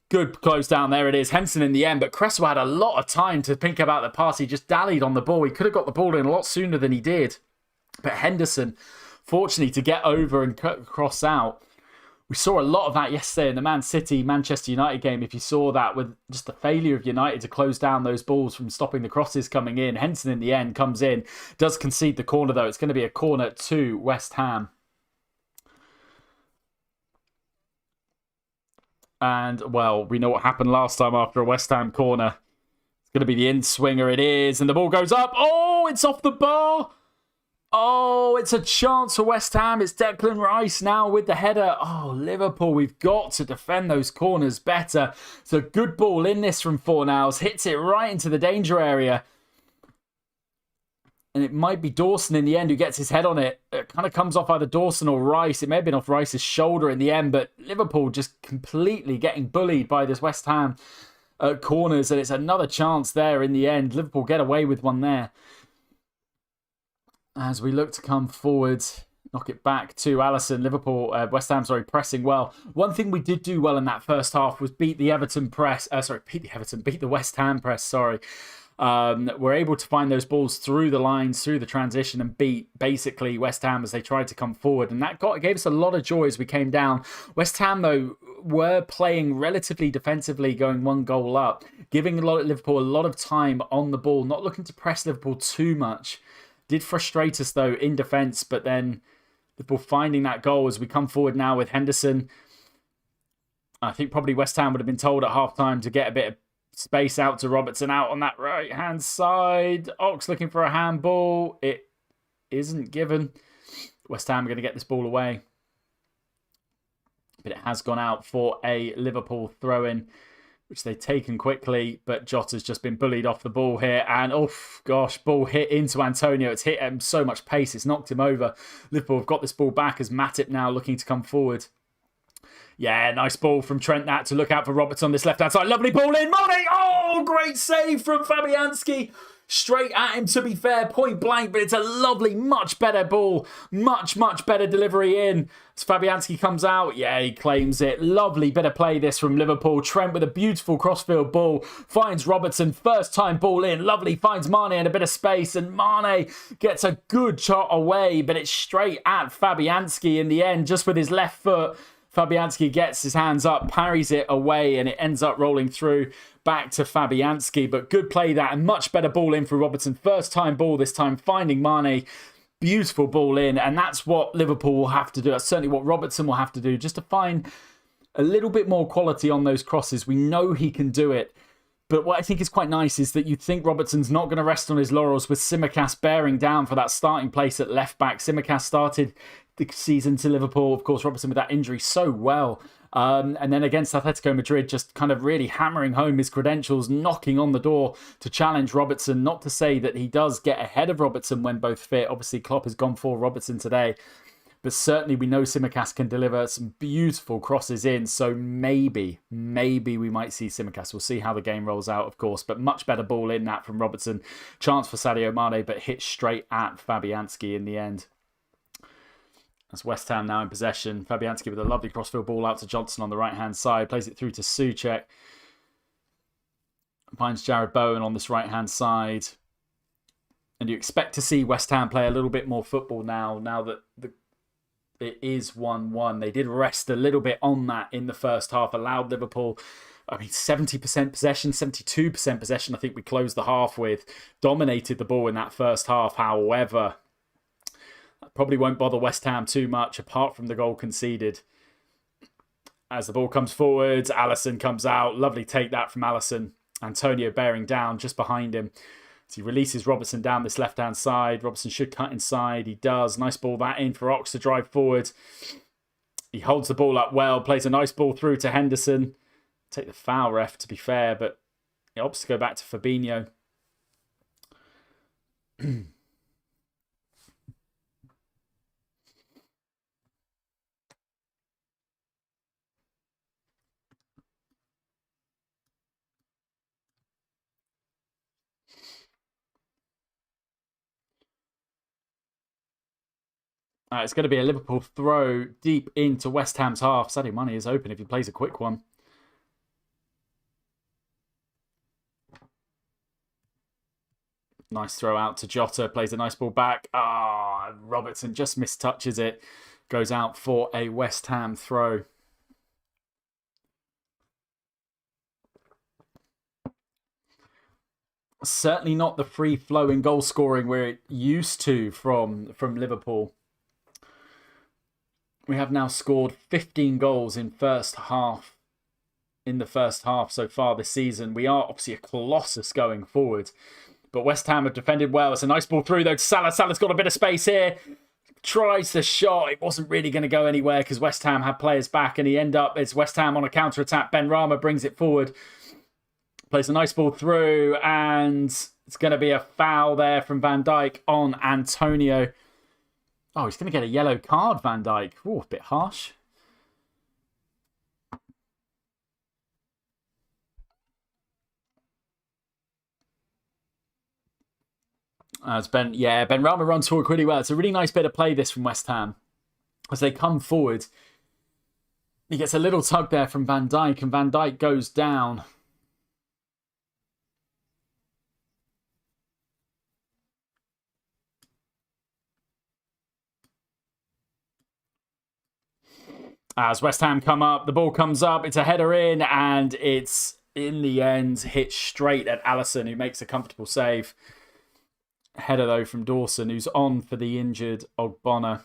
Good close down. There it is. Henson in the end. But Cresswell had a lot of time to think about the pass. He just dallied on the ball. He could have got the ball in a lot sooner than he did. But Henderson, fortunately, to get over and cross out. We saw a lot of that yesterday in the Man City-Manchester United game. If you saw that with just the failure of United to close down those balls from stopping the crosses coming in. Henson in the end comes in. Does concede the corner, though. It's going to be a corner to West Ham. And, well, we know what happened last time after a West Ham corner. It's going to be the in-swinger. It is. And the ball goes up. Oh, it's off the bar. Oh, it's a chance for West Ham. It's Declan Rice now with the header. Oh, Liverpool, we've got to defend those corners better. It's a good ball in this from Fornals. Hits it right into the danger area. And it might be Dawson in the end who gets his head on it. It kind of comes off either Dawson or Rice. It may have been off Rice's shoulder in the end, but Liverpool just completely getting bullied by this West Ham corners. And it's another chance there in the end. Liverpool get away with one there. As we look to come forward, knock it back to Alisson. Liverpool, West Ham, pressing well. One thing we did do well in that first half was beat the West Ham press, we're able to find those balls through the lines, through the transition, and beat basically West Ham as they tried to come forward. And that gave us a lot of joy as we came down. West Ham, though, were playing relatively defensively, going one goal up, giving Liverpool a lot of time on the ball, not looking to press Liverpool too much. Did frustrate us, though, in defence, but then Liverpool finding that goal as we come forward now with Henderson. I think probably West Ham would have been told at half-time to get a bit of space out to Robertson out on that right-hand side. Ox looking for a handball. It isn't given. West Ham are going to get this ball away. But it has gone out for a Liverpool throw-in, which they've taken quickly, but Jota's just been bullied off the ball here. And, oh, gosh, ball hit into Antonio. It's hit him so much pace. It's knocked him over. Liverpool have got this ball back as Matip now looking to come forward. Yeah, nice ball from Trent Nat to look out for Roberts on this left-hand side. Lovely ball in. Mane! Oh, great save from Fabianski. Straight at him, to be fair, point blank, but it's a lovely, much better ball. Much, much better delivery in. As Fabianski comes out, yeah, he claims it. Lovely bit of play this from Liverpool. Trent with a beautiful crossfield ball. Finds Robertson, first time ball in. Lovely, finds Mane in a bit of space, and Mane gets a good shot away, but it's straight at Fabianski in the end, just with his left foot. Fabianski gets his hands up, parries it away, and it ends up rolling through back to Fabianski. But good play that, and much better ball in for Robertson. First time ball this time, finding Mane. Beautiful ball in, and that's what Liverpool will have to do. That's certainly what Robertson will have to do, just to find a little bit more quality on those crosses. We know he can do it. But what I think is quite nice is that you'd think Robertson's not going to rest on his laurels with Tsimikas bearing down for that starting place at left back. Tsimikas started the season to Liverpool, of course, Robertson with that injury so well. And then against Atletico Madrid, just kind of really hammering home his credentials, knocking on the door to challenge Robertson. Not to say that he does get ahead of Robertson when both fit. Obviously, Klopp has gone for Robertson today. But certainly we know Tsimikas can deliver some beautiful crosses in. So maybe we might see Tsimikas. We'll see how the game rolls out, of course. But much better ball in that from Robertson. Chance for Sadio Mane, but hit straight at Fabianski in the end. That's West Ham now in possession. Fabianski with a lovely crossfield ball out to Johnson on the right-hand side. Plays it through to Souček. Finds Jared Bowen on this right-hand side. And you expect to see West Ham play a little bit more football now that it is 1-1. They did rest a little bit on that in the first half. Allowed Liverpool, 70% possession, 72% possession I think we closed the half with. Dominated the ball in that first half. However, that probably won't bother West Ham too much apart from the goal conceded. As the ball comes forward, Alisson comes out. Lovely take that from Alisson. Antonio bearing down just behind him. So he releases Robertson down this left-hand side. Robertson should cut inside. He does. Nice ball that in for Ox to drive forward. He holds the ball up well. Plays a nice ball through to Henderson. Take the foul, ref, to be fair. But he opts to go back to Fabinho. It's going to be a Liverpool throw deep into West Ham's half. Sadio Mane is open if he plays a quick one. Nice throw out to Jota. Plays a nice ball back. Robertson just mistouches it. Goes out for a West Ham throw. Certainly not the free-flowing goal scoring we're used to from Liverpool. We have now scored 15 goals in the first half so far this season. We are obviously a colossus going forward. But West Ham have defended well. It's a nice ball through, though, to Salah. Salah's got a bit of space here. Tries the shot. It wasn't really going to go anywhere because West Ham had players back, and it's West Ham on a counter-attack. Benrahma brings it forward. Plays a nice ball through, and it's going to be a foul there from Van Dijk on Antonio. Oh, he's going to get a yellow card, Van Dijk. Oh, a bit harsh. Benrahma runs forward pretty well. It's a really nice bit of play, this, from West Ham. As they come forward, he gets a little tug there from Van Dijk, and Van Dijk goes down. As West Ham come up, the ball comes up, it's a header in, and it's, in the end, hit straight at Alisson, who makes a comfortable save. Header, though, from Dawson, who's on for the injured Ogbonna.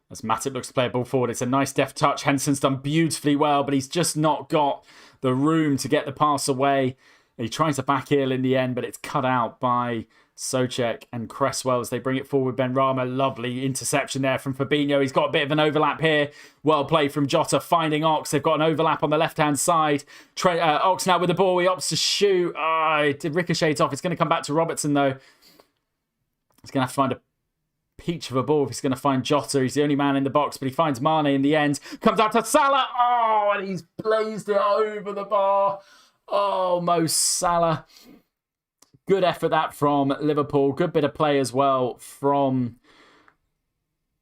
As Matip looks to play a ball forward, it's a nice deft touch. Henson's done beautifully well, but he's just not got the room to get the pass away. He tries a back heel in the end, but it's cut out by Souček and Cresswell as they bring it forward. Benrahma, lovely interception there from Fabinho. He's got a bit of an overlap here. Well played from Jota, finding Ox. They've got an overlap on the left-hand side. Ox now with the ball. He opts to shoot. It did ricochet off. It's going to come back to Robertson, though. He's going to have to find a peach of a ball if he's going to find Jota. He's the only man in the box, but he finds Mane in the end. Comes out to Salah. And he's blazed it over the bar. Mo Salah. Good effort that from Liverpool. Good bit of play as well from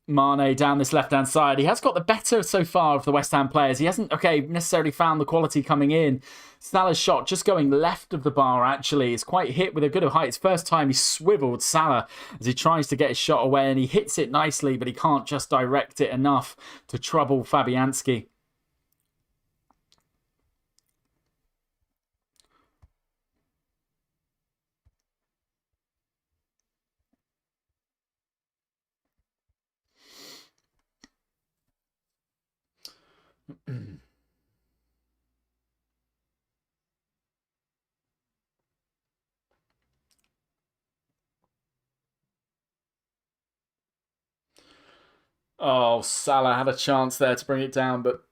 Mane down this left-hand side. He has got the better so far of the West Ham players. He hasn't, necessarily found the quality coming in. Salah's shot just going left of the bar, actually. It's quite hit with a good of height. It's first time he swiveled Salah as he tries to get his shot away, and he hits it nicely, but he can't just direct it enough to trouble Fabianski. Salah had a chance there to bring it down, but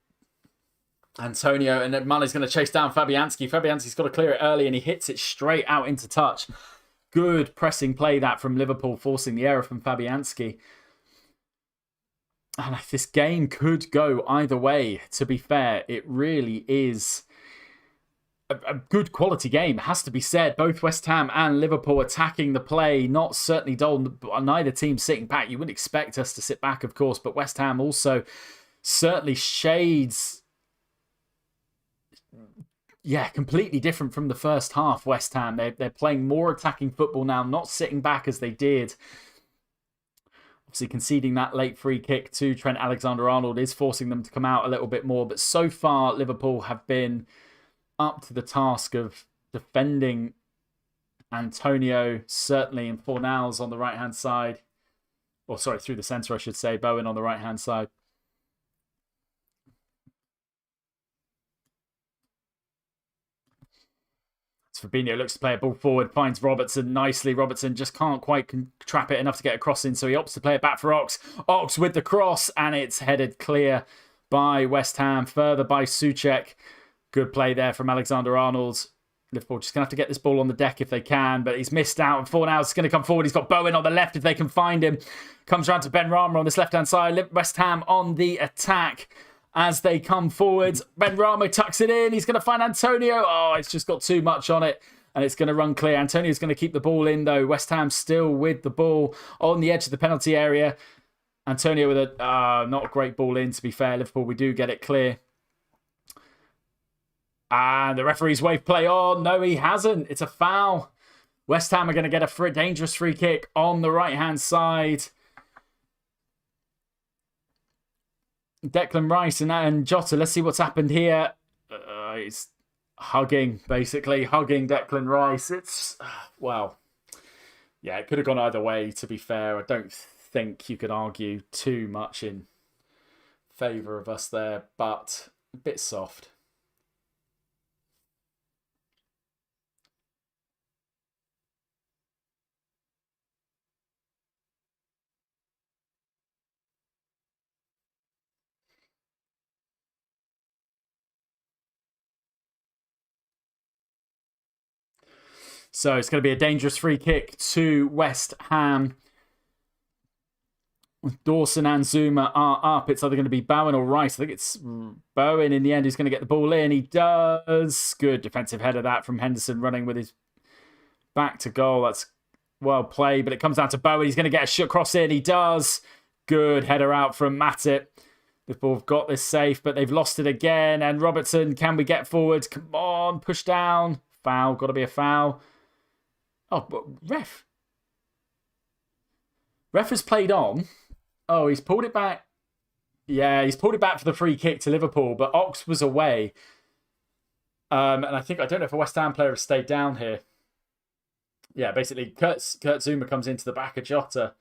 Antonio, and Mane's going to chase down Fabianski. Fabianski's got to clear it early, and he hits it straight out into touch. Good pressing play that from Liverpool, forcing the error from Fabianski. And this game could go either way, to be fair. It really is a good quality game, has to be said. Both West Ham and Liverpool attacking the play, not certainly dull. Neither team sitting back. You wouldn't expect us to sit back, of course, but West Ham also certainly shades, completely different from the first half. West Ham, they're playing more attacking football now, not sitting back as they did. Obviously, conceding that late free kick to Trent Alexander-Arnold is forcing them to come out a little bit more. But so far, Liverpool have been up to the task of defending Antonio, certainly, and Fornals on the right-hand side. Or, sorry, through the centre, I should say. Bowen on the right-hand side. Fabinho looks to play a ball forward, finds Robertson nicely. Robertson just can't quite trap it enough to get a cross in, so he opts to play it back for Ox. Ox with the cross, and it's headed clear by West Ham, further by Souček. Good play there from Alexander-Arnold. Liverpool just going to have to get this ball on the deck if they can, but he's missed out. And Fornals is going to come forward. He's got Bowen on the left if they can find him. Comes round to Ben Rama on this left-hand side. West Ham on the attack as they come forwards. Ben Rama tucks it in. He's going to find Antonio. Oh, it's just got too much on it. And it's going to run clear. Antonio's going to keep the ball in, though. West Ham still with the ball on the edge of the penalty area. Antonio with a not a great ball in, to be fair. Liverpool, we do get it clear. And the referee's wave play on. No, he hasn't. It's a foul. West Ham are going to get a dangerous free kick on the right-hand side. Declan Rice and Jota. Let's see what's happened here. It's hugging, basically. Hugging Declan Rice. It's, well, yeah, it could have gone either way, to be fair. I don't think you could argue too much in favour of us there, but a bit soft. So it's going to be a dangerous free kick to West Ham. Dawson and Zuma are up. It's either going to be Bowen or Rice. I think it's Bowen in the end who's going to get the ball in. He does. Good defensive header that from Henderson, running with his back to goal. That's well played, but it comes down to Bowen. He's going to get a shot cross in. He does. Good header out from Matip. Liverpool have got this safe, but they've lost it again. And Robertson, can we get forward? Come on, push down. Foul. Got to be a foul. Oh, but ref has played on. Oh, he's pulled it back. Yeah, he's pulled it back for the free kick to Liverpool, but Ox was away. And I don't know if a West Ham player has stayed down here. Yeah, basically, Kurt Zouma comes into the back of Jota.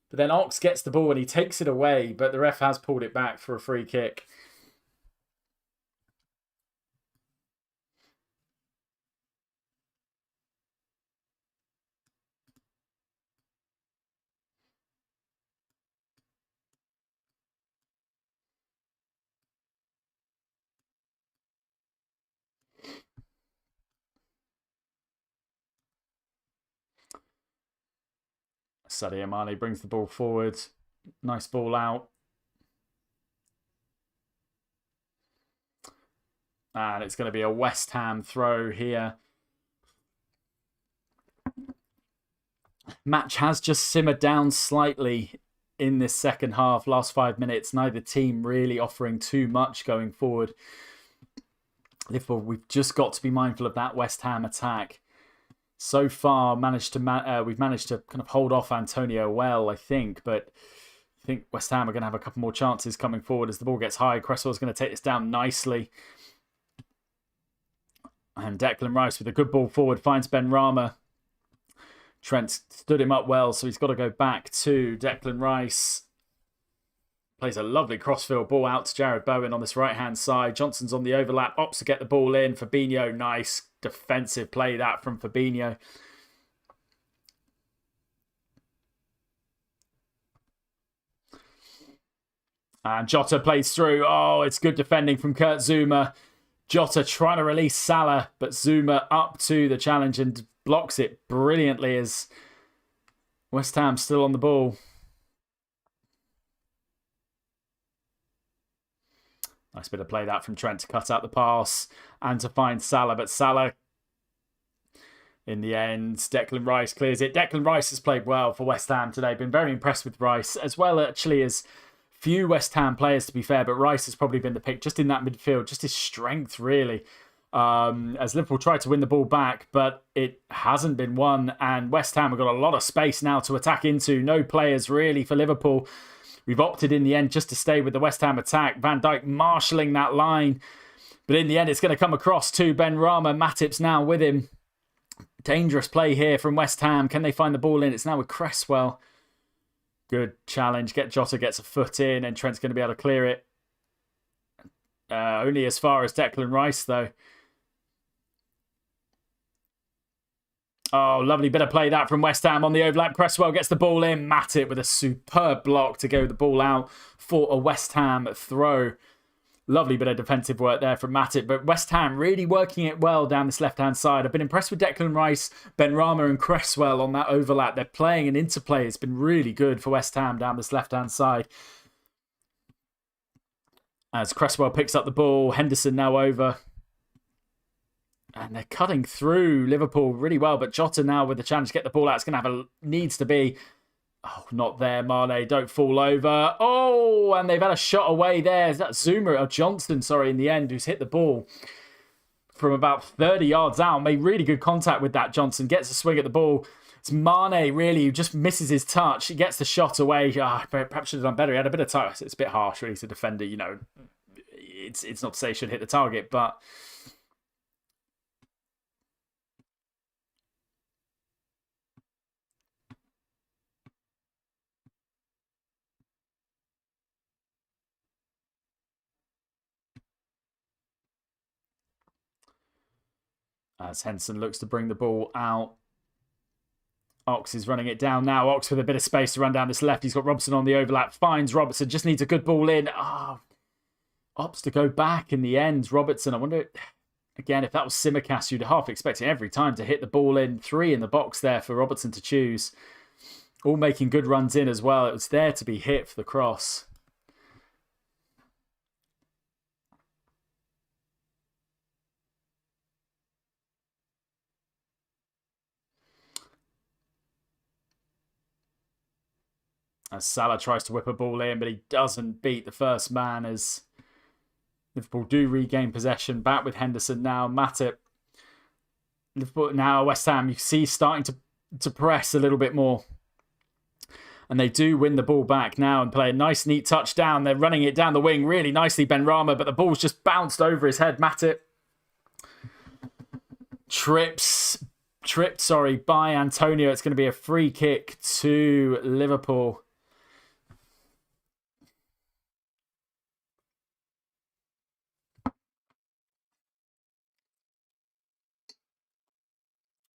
But then Ox gets the ball and he takes it away, but the ref has pulled it back for a free kick. Sadio Mane brings the ball forward. Nice ball out. And it's going to be a West Ham throw here. Match has just simmered down slightly in this second half, last 5 minutes. Neither team really offering too much going forward. Liverpool, we've just got to be mindful of that West Ham attack. So far, we've managed to kind of hold off Antonio well, I think. But I think West Ham are going to have a couple more chances coming forward as the ball gets high. Cresswell's going to take this down nicely. And Declan Rice with a good ball forward finds Ben Rama. Trent stood him up well, so he's got to go back to Declan Rice. Plays a lovely crossfield ball out to Jared Bowen on this right-hand side. Johnson's on the overlap. Opts to get the ball in. Fabinho, nice defensive play that from Fabinho. And Jota plays through. Oh, it's good defending from Kurt Zouma. Jota trying to release Salah, but Zouma up to the challenge and blocks it brilliantly as West Ham still on the ball. Nice bit of play that from Trent to cut out the pass and to find Salah. But Salah, in the end, Declan Rice clears it. Declan Rice has played well for West Ham today. Been very impressed with Rice, as well actually as few West Ham players, to be fair. But Rice has probably been the pick just in that midfield. Just his strength, really. As Liverpool tried to win the ball back, but it hasn't been won. And West Ham have got a lot of space now to attack into. No players really for Liverpool. We've opted in the end just to stay with the West Ham attack. Van Dijk marshalling that line. But in the end, it's going to come across to Ben Rama. Matip's now with him. Dangerous play here from West Ham. Can they find the ball in? It's now with Cresswell. Good challenge. Jota gets a foot in and Trent's going to be able to clear it. Only as far as Declan Rice, though. Oh, lovely bit of play that from West Ham on the overlap. Cresswell gets the ball in. Matip with a superb block to go the ball out for a West Ham throw. Lovely bit of defensive work there from Matip, but West Ham really working it well down this left-hand side. I've been impressed with Declan Rice, Benrahma and Cresswell on that overlap. They're playing an interplay. It's been really good for West Ham down this left-hand side. As Cresswell picks up the ball, Henderson now over. And they're cutting through Liverpool really well, but Jota now with the challenge to get the ball out. It's going to have needs to be... Oh, not there, Mane. Don't fall over. Oh, and they've had a shot away there. Is that Zuma or Johnston, sorry, in the end, who's hit the ball from about 30 yards out. Made really good contact with that. Johnson gets a swing at the ball. It's Mane, really, who just misses his touch. He gets the shot away. Perhaps should have done better. He had a bit of time. It's a bit harsh, really, to defender. You know, it's not to say he should hit the target, but... As Henson looks to bring the ball out. Ox is running it down now. Ox with a bit of space to run down this left. He's got Robson on the overlap. Finds Robertson. Just needs a good ball in. Opts to go back in the end. Robertson, I wonder, again, if that was Simicast, you'd half expecting every time to hit the ball in. 3 in the box there for Robertson to choose. All making good runs in as well. It was there to be hit for the cross. As Salah tries to whip a ball in, but he doesn't beat the first man as Liverpool do regain possession. Back with Henderson now. Matip. Liverpool now, West Ham, you see starting to press a little bit more. And they do win the ball back now and play a nice, neat touchdown. They're running it down the wing really nicely, Benrahma, but the ball's just bounced over his head. Matip. Tripped by Antonio. It's going to be a free kick to Liverpool.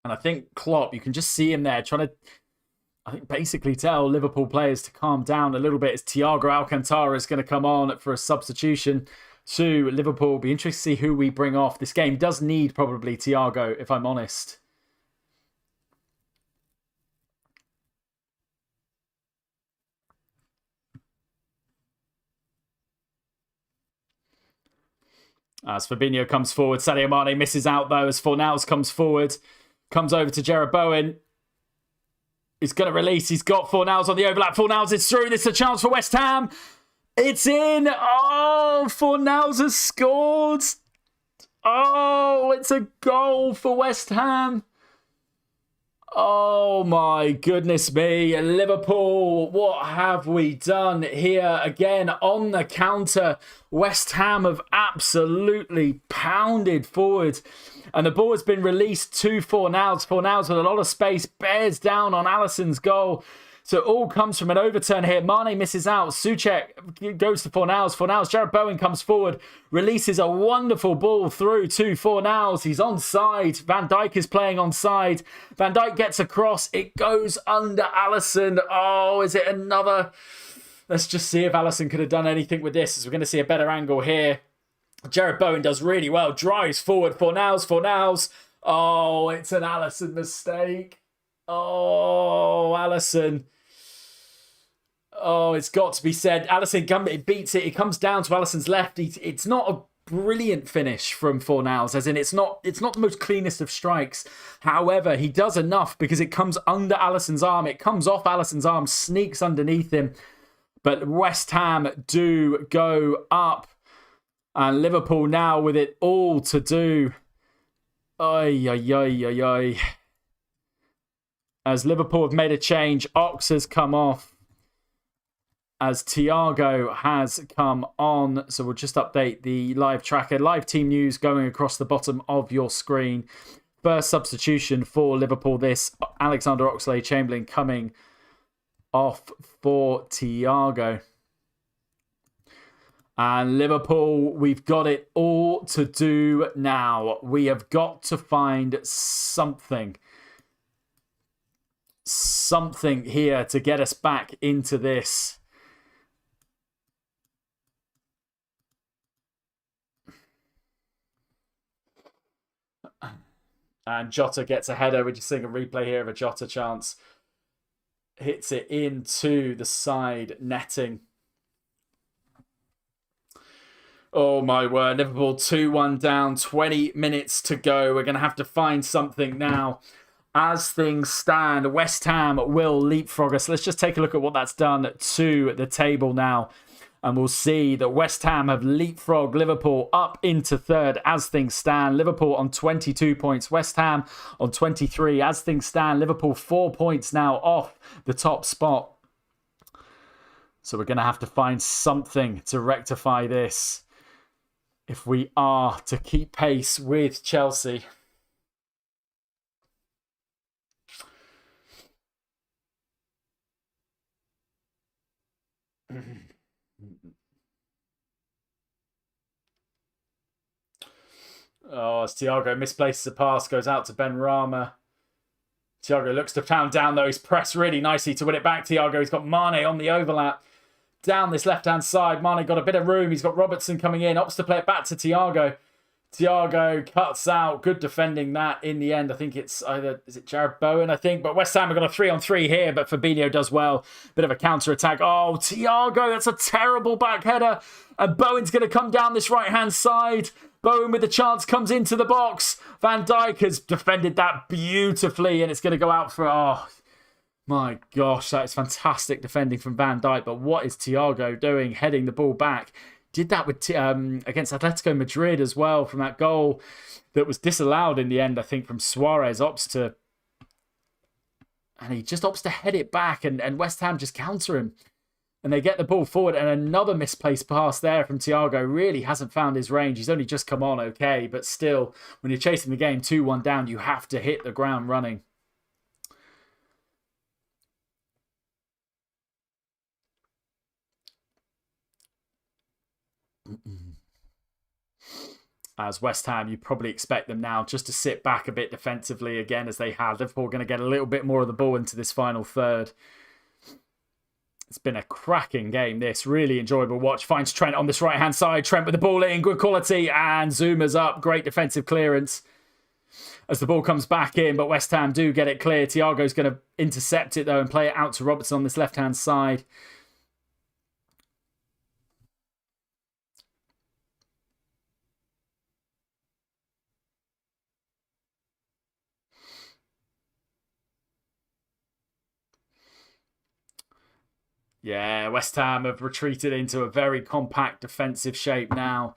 And I think Klopp, you can just see him there trying to, I think, basically tell Liverpool players to calm down a little bit as Thiago Alcantara is going to come on for a substitution to Liverpool. Be interested to see who we bring off. This game does need probably Thiago, if I'm honest. As Fabinho comes forward, Sadio Mane misses out though as Fornals comes forward. Comes over to Jarrod Bowen. He's going to release. He's got Fornals on the overlap. Fornals is through. This is a chance for West Ham. It's in. Oh, Fornals has scored. Oh, it's a goal for West Ham. Oh my goodness me. Liverpool, what have we done here? Again, on the counter, West Ham have absolutely pounded forward. And the ball has been released to Fornals. Fornals with a lot of space, bears down on Alisson's goal. So it all comes from an overturn here. Mane misses out. Souček goes to Fornals. Jarrod Bowen comes forward, releases a wonderful ball through to Fornals. He's onside. Van Dijk is playing onside. Van Dijk gets across. It goes under Alisson. Oh, is it another? Let's just see if Alisson could have done anything with this, as we're going to see a better angle here. Jarrod Bowen does really well. Drives forward. Fornals. Oh, it's an Alisson mistake. Oh, Alisson. Oh, it's got to be said. Alisson beats it. It comes down to Alisson's left. It's not a brilliant finish from Fornals, as in it's not the most cleanest of strikes. However, he does enough because it comes under Alisson's arm. It comes off Alisson's arm, sneaks underneath him. But West Ham do go up. And Liverpool now with it all to do. As Liverpool have made a change, Ox has come off as Thiago has come on. So we'll just update the live tracker. Live team news going across the bottom of your screen. First substitution for Liverpool. This Alexander Oxlade-Chamberlain coming off for Thiago. And Liverpool, we've got it all to do now. We have got to find something here to get us back into this. And Jota gets a header. We're just seeing a replay here of a Jota chance. Hits it into the side netting. Oh my word. Liverpool 2-1 down. 20 minutes to go. We're going to have to find something now. As things stand, West Ham will leapfrog us. Let's just take a look at what that's done to the table now. And we'll see that West Ham have leapfrogged Liverpool up into third as things stand. Liverpool on 22 points. West Ham on 23. As things stand, Liverpool 4 points now off the top spot. So we're going to have to find something to rectify this if we are to keep pace with Chelsea. Oh, as Thiago misplaces a pass, goes out to Ben Rama. Thiago looks to pound down, though. He's pressed really nicely to win it back. Thiago, he's got Mane on the overlap. Down this left-hand side, Mane got a bit of room. He's got Robertson coming in. Opts to play it back to Thiago. Thiago cuts out. Good defending that in the end. I think it's either... Is it Jared Bowen, I think? But West Ham have got a 3-on-3 here, but Fabinho does well. Bit of a counter-attack. Oh, Thiago, that's a terrible back header. And Bowen's going to come down this right-hand side. Bowen with the chance comes into the box. Van Dijk has defended that beautifully, and it's going to go out for... Oh, my gosh, that is fantastic defending from Van Dijk. But what is Thiago doing, heading the ball back? Did that with against Atletico Madrid as well from that goal that was disallowed in the end, I think, from Suarez. And he just opts to head it back, and West Ham just counter him. And they get the ball forward, and another misplaced pass there from Thiago. Really hasn't found his range. He's only just come on, okay. But still, when you're chasing the game 2-1 down, you have to hit the ground running. As West Ham, you probably expect them now just to sit back a bit defensively again as they have. Liverpool are going to get a little bit more of the ball into this final third. It's been a cracking game, this. Really enjoyable watch. Finds Trent on this right-hand side. Trent with the ball in. Good quality. And Zuma's up. Great defensive clearance as the ball comes back in. But West Ham do get it clear. Thiago's going to intercept it, though, and play it out to Robertson on this left-hand side. Yeah, West Ham have retreated into a very compact defensive shape now.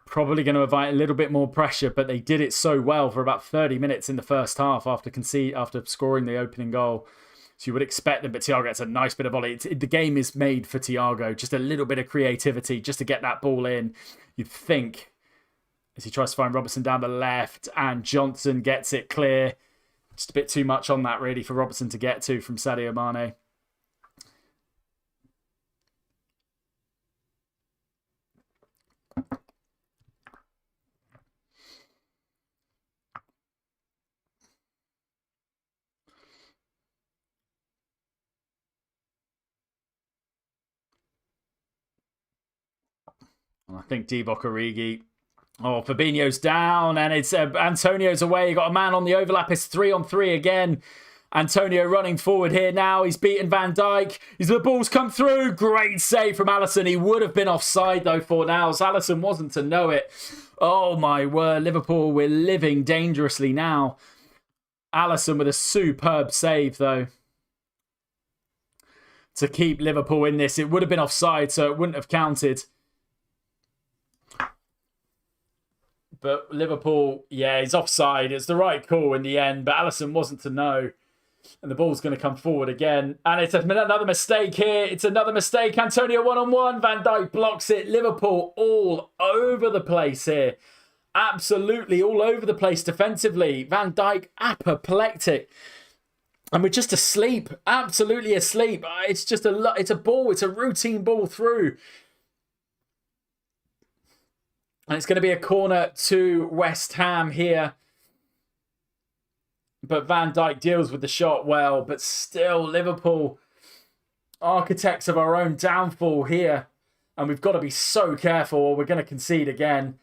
Probably going to invite a little bit more pressure, but they did it so well for about 30 minutes in the first half after scoring the opening goal. So you would expect them, but Thiago gets a nice bit of volley. The game is made for Thiago. Just a little bit of creativity just to get that ball in. You'd think, as he tries to find Robertson down the left, and Johnson gets it clear. Just a bit too much on that, really, for Robertson to get to from Sadio Mane. I think Divock Origi. Oh, Fabinho's down, and it's Antonio's away. You got a man on the overlap. It's 3-on-3 again. Antonio running forward here now. He's beaten Van Dijk. The ball's come through. Great save from Alisson. He would have been offside, though, for now. So Alisson wasn't to know it. Oh, my word. Liverpool, we're living dangerously now. Alisson with a superb save, though, to keep Liverpool in this. It would have been offside, so it wouldn't have counted. But Liverpool, yeah, he's offside. It's the right call in the end, but Alisson wasn't to know. And the ball's going to come forward again. And it's another mistake here. It's another mistake. Antonio one-on-one. Van Dijk blocks it. Liverpool all over the place here. Absolutely all over the place defensively. Van Dijk apoplectic. And we're just asleep. Absolutely asleep. It's just it's a ball. It's a routine ball through. And it's going to be a corner to West Ham here. But Van Dijk deals with the shot well. But still, Liverpool, architects of our own downfall here. And we've got to be so careful or we're going to concede again.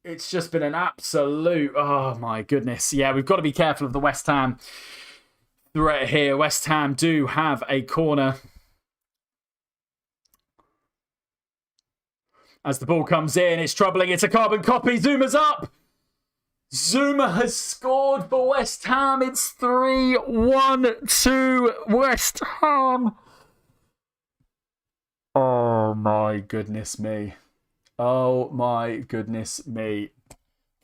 It's just been an absolute, oh my goodness. Yeah, we've got to be careful of the West Ham threat here. West Ham do have a corner. As the ball comes in, it's troubling. It's a carbon copy. Zuma's up. Zuma has scored for West Ham. It's 3-1 to West Ham. Oh my goodness me. Oh my goodness me.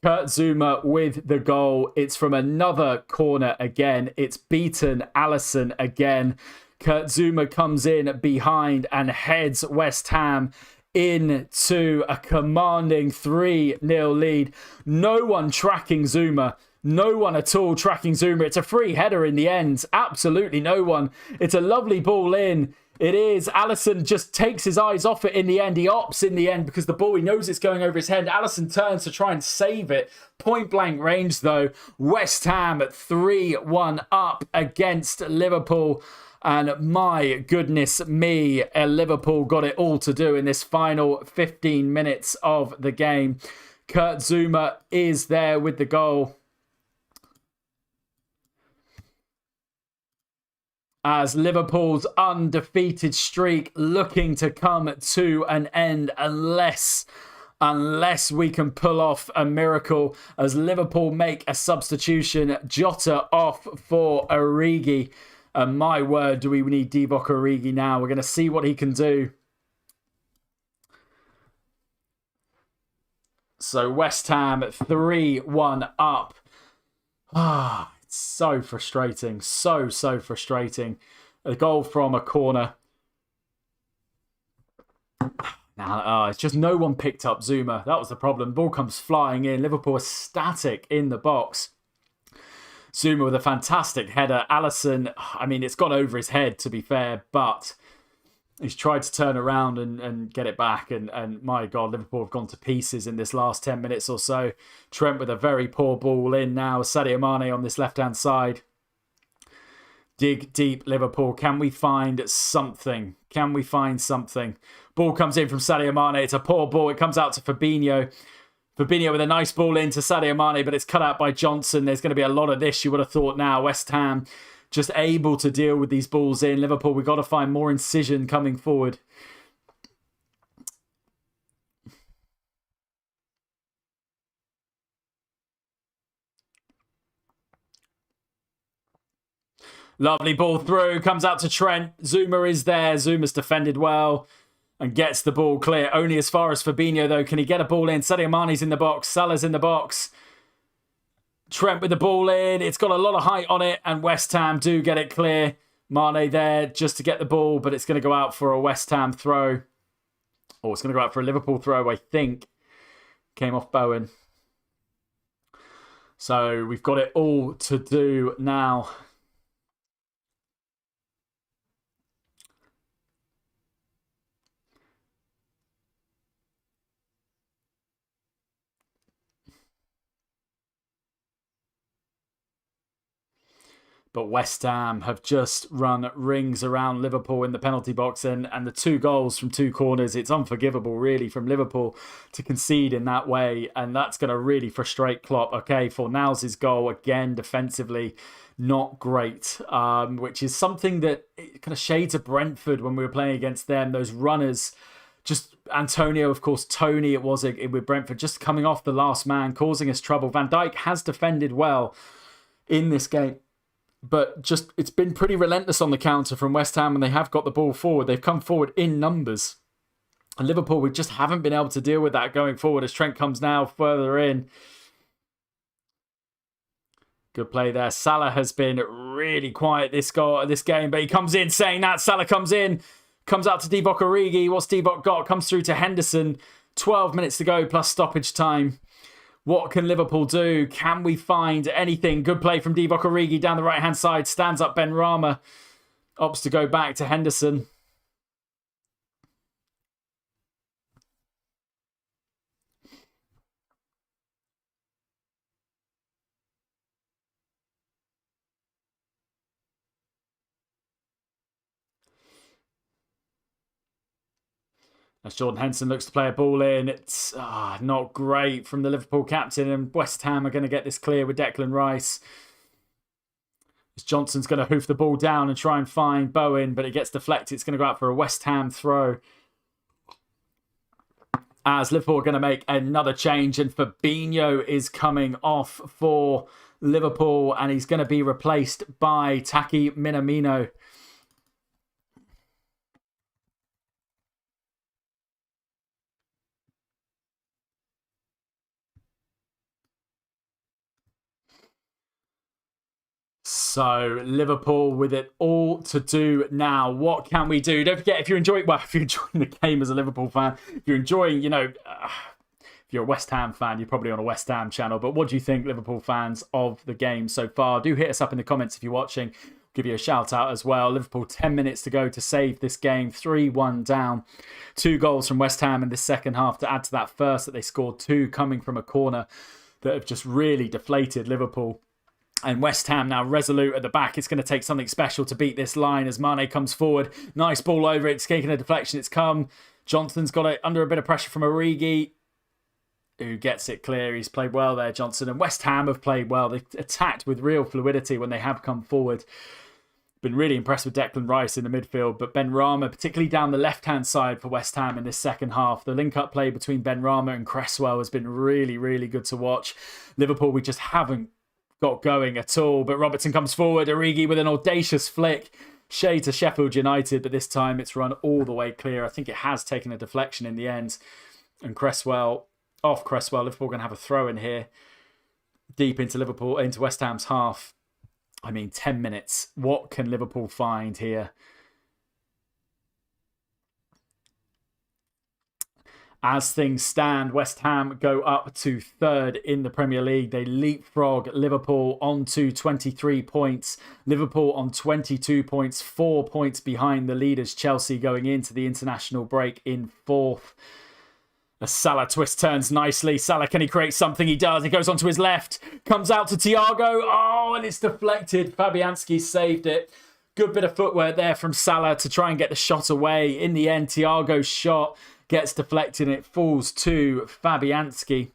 Kurt Zuma with the goal. It's from another corner again. It's beaten Alisson again. Kurt Zuma comes in behind and heads West Ham into a commanding 3-0 lead. No one tracking Zuma. No one at all tracking Zuma. It's a free header in the end. Absolutely no one. It's a lovely ball in. It is. Alisson just takes his eyes off it in the end. He opts in the end because the ball, he knows it's going over his head. Alisson turns to try and save it. Point blank range though. West Ham at 3-1 up against Liverpool. And my goodness me, Liverpool got it all to do in this final 15 minutes of the game. Kurt Zuma is there with the goal. As Liverpool's undefeated streak looking to come to an end unless we can pull off a miracle, as Liverpool make a substitution. Jota off for Origi. And my word, do we need Divock Origi now? We're going to see what he can do. So West Ham 3-1 up. It's so frustrating. So frustrating. A goal from a corner. Now, it's just no one picked up Zuma. That was the problem. Ball comes flying in. Liverpool is static in the box. Zuma with a fantastic header. Alisson, I mean, it's gone over his head, to be fair, but he's tried to turn around and get it back. And my God, Liverpool have gone to pieces in this last 10 minutes or so. Trent with a very poor ball in now. Sadio Mane on this left-hand side. Dig deep, Liverpool. Can we find something? Can we find something? Ball comes in from Sadio Mane. It's a poor ball. It comes out to Fabinho. Fabinho with a nice ball into Sadio Mane, but it's cut out by Johnson. There's going to be a lot of this, you would have thought now. West Ham just able to deal with these balls in. Liverpool, we've got to find more incision coming forward. Lovely ball through. Comes out to Trent. Zuma is there. Zuma's defended well and gets the ball clear. Only as far as Fabinho, though. Can he get a ball in? Sadio Mane's in the box. Salah's in the box. Trent with the ball in. It's got a lot of height on it, and West Ham do get it clear. Mane there just to get the ball, but it's going to go out for a West Ham throw. Or it's going to go out for a Liverpool throw, I think. Came off Bowen. So we've got it all to do now. But West Ham have just run rings around Liverpool in the penalty box, and the 2 goals from 2 corners. It's unforgivable, really, from Liverpool to concede in that way, and that's going to really frustrate Klopp. Okay, Fornals' goal, again, defensively, not great, which is something that kind of shades of Brentford when we were playing against them. Those runners, just Antonio, of course, Tony, it was with Brentford, just coming off the last man, causing us trouble. Van Dijk has defended well in this game, but just it's been pretty relentless on the counter from West Ham, and they have got the ball forward. They've come forward in numbers. And Liverpool, we just haven't been able to deal with that going forward as Trent comes now further in. Good play there. Salah has been really quiet this game, but he comes in saying that. Salah comes in, comes out to Divock Origi. What's Divock got? Comes through to Henderson. 12 minutes to go plus stoppage time. What can Liverpool do? Can we find anything? Good play from Divock Origi down the right-hand side. Stands up Ben Rama. Opts to go back to Henderson. As Jordan Henson looks to play a ball in, it's not great from the Liverpool captain, and West Ham are going to get this clear with Declan Rice. As Johnson's going to hoof the ball down and try and find Bowen, but it gets deflected. It's going to go out for a West Ham throw. As Liverpool are going to make another change, and Fabinho is coming off for Liverpool, and he's going to be replaced by Taki Minamino. So Liverpool with it all to do now. What can we do? Don't forget, if you're enjoying the game as a Liverpool fan, if you're enjoying, if you're a West Ham fan, you're probably on a West Ham channel. But what do you think, Liverpool fans, of the game so far? Do hit us up in the comments if you're watching. Give you a shout out as well. Liverpool 10 minutes to go to save this game. 3-1 down. 2 goals from West Ham in the second half to add to that first that they scored 2 coming from a corner that have just really deflated Liverpool. And West Ham now resolute at the back. It's going to take something special to beat this line as Mane comes forward. Nice ball over it. It's taking a deflection. It's come. Johnson's got it under a bit of pressure from Origi, who gets it clear. He's played well there, Johnson. And West Ham have played well. They've attacked with real fluidity when they have come forward. Been really impressed with Declan Rice in the midfield. But Benrahma, particularly down the left-hand side for West Ham in this second half. The link-up play between Benrahma and Cresswell has been really, really good to watch. Liverpool, we just haven't got going at all, but Robertson comes forward. Origi with an audacious flick. Shade to Sheffield United, but this time it's run all the way clear. I think it has taken a deflection in the end. And Cresswell, off Cresswell. Liverpool going to have a throw in here. Deep into West Ham's half. 10 minutes. What can Liverpool find here? As things stand, West Ham go up to 3rd in the Premier League. They leapfrog Liverpool onto 23 points. Liverpool on 22 points, 4 points behind the leaders, Chelsea, going into the international break in 4th. A Salah twist turns nicely. Salah, can he create something? He does. He goes onto his left. Comes out to Thiago. Oh, and it's deflected. Fabianski saved it. Good bit of footwork there from Salah to try and get the shot away. In the end, Thiago's shot gets deflected and it falls to Fabianski.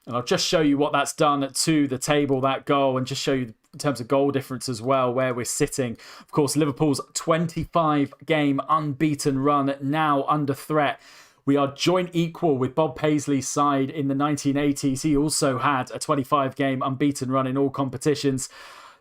And I'll just show you what that's done to the table, that goal, and just show you in terms of goal difference as well, where we're sitting. Of course, Liverpool's 25-game unbeaten run now under threat. We are joint equal with Bob Paisley's side in the 1980s. He also had a 25-game unbeaten run in all competitions.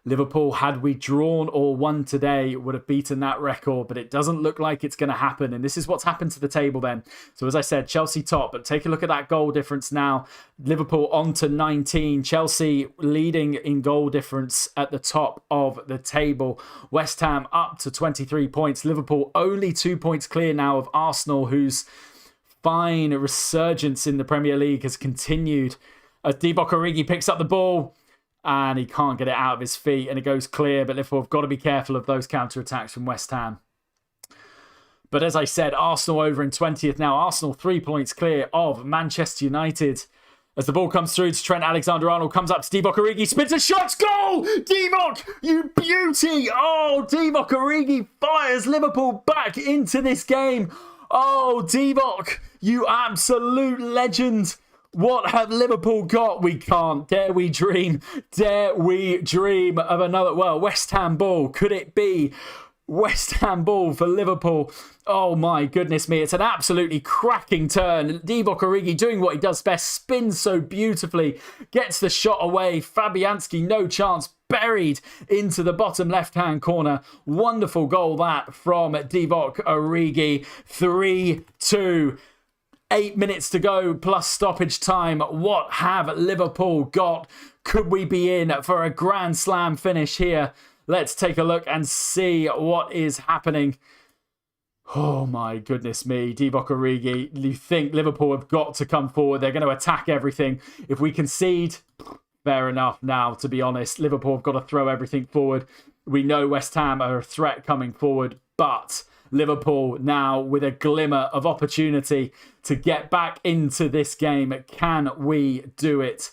Liverpool, had we drawn or won today, would have beaten that record, but it doesn't look like it's going to happen. And this is what's happened to the table then. So as I said, Chelsea top, but take a look at that goal difference now. Liverpool on to 19. Chelsea leading in goal difference at the top of the table. West Ham up to 23 points. Liverpool only 2 points clear now of Arsenal, whose fine resurgence in the Premier League has continued. As Divock Origi picks up the ball, and he can't get it out of his feet, and it goes clear. But Liverpool have got to be careful of those counter-attacks from West Ham. But as I said, Arsenal over in 20th now. Arsenal 3 points clear of Manchester United. As the ball comes through to Trent Alexander-Arnold, comes up to Divock Origi, spins a shot, goal! Divock, you beauty! Oh, Divock Origi fires Liverpool back into this game. Oh, Divock, you absolute legend. What have Liverpool got? We can't. Dare we dream? Dare we dream of another? Well, West Ham ball. Could it be West Ham ball for Liverpool? Oh my goodness me. It's an absolutely cracking turn. Divock Origi doing what he does best. Spins so beautifully. Gets the shot away. Fabianski, no chance. Buried into the bottom left-hand corner. Wonderful goal that from Divock Origi. 3-2. 8 minutes to go plus stoppage time. What have Liverpool got? Could we be in for a Grand Slam finish here? Let's take a look and see what is happening. Oh my goodness me. Divock Origi, you think Liverpool have got to come forward. They're going to attack everything. If we concede, fair enough now, to be honest. Liverpool have got to throw everything forward. We know West Ham are a threat coming forward, but Liverpool now with a glimmer of opportunity to get back into this game. Can we do it?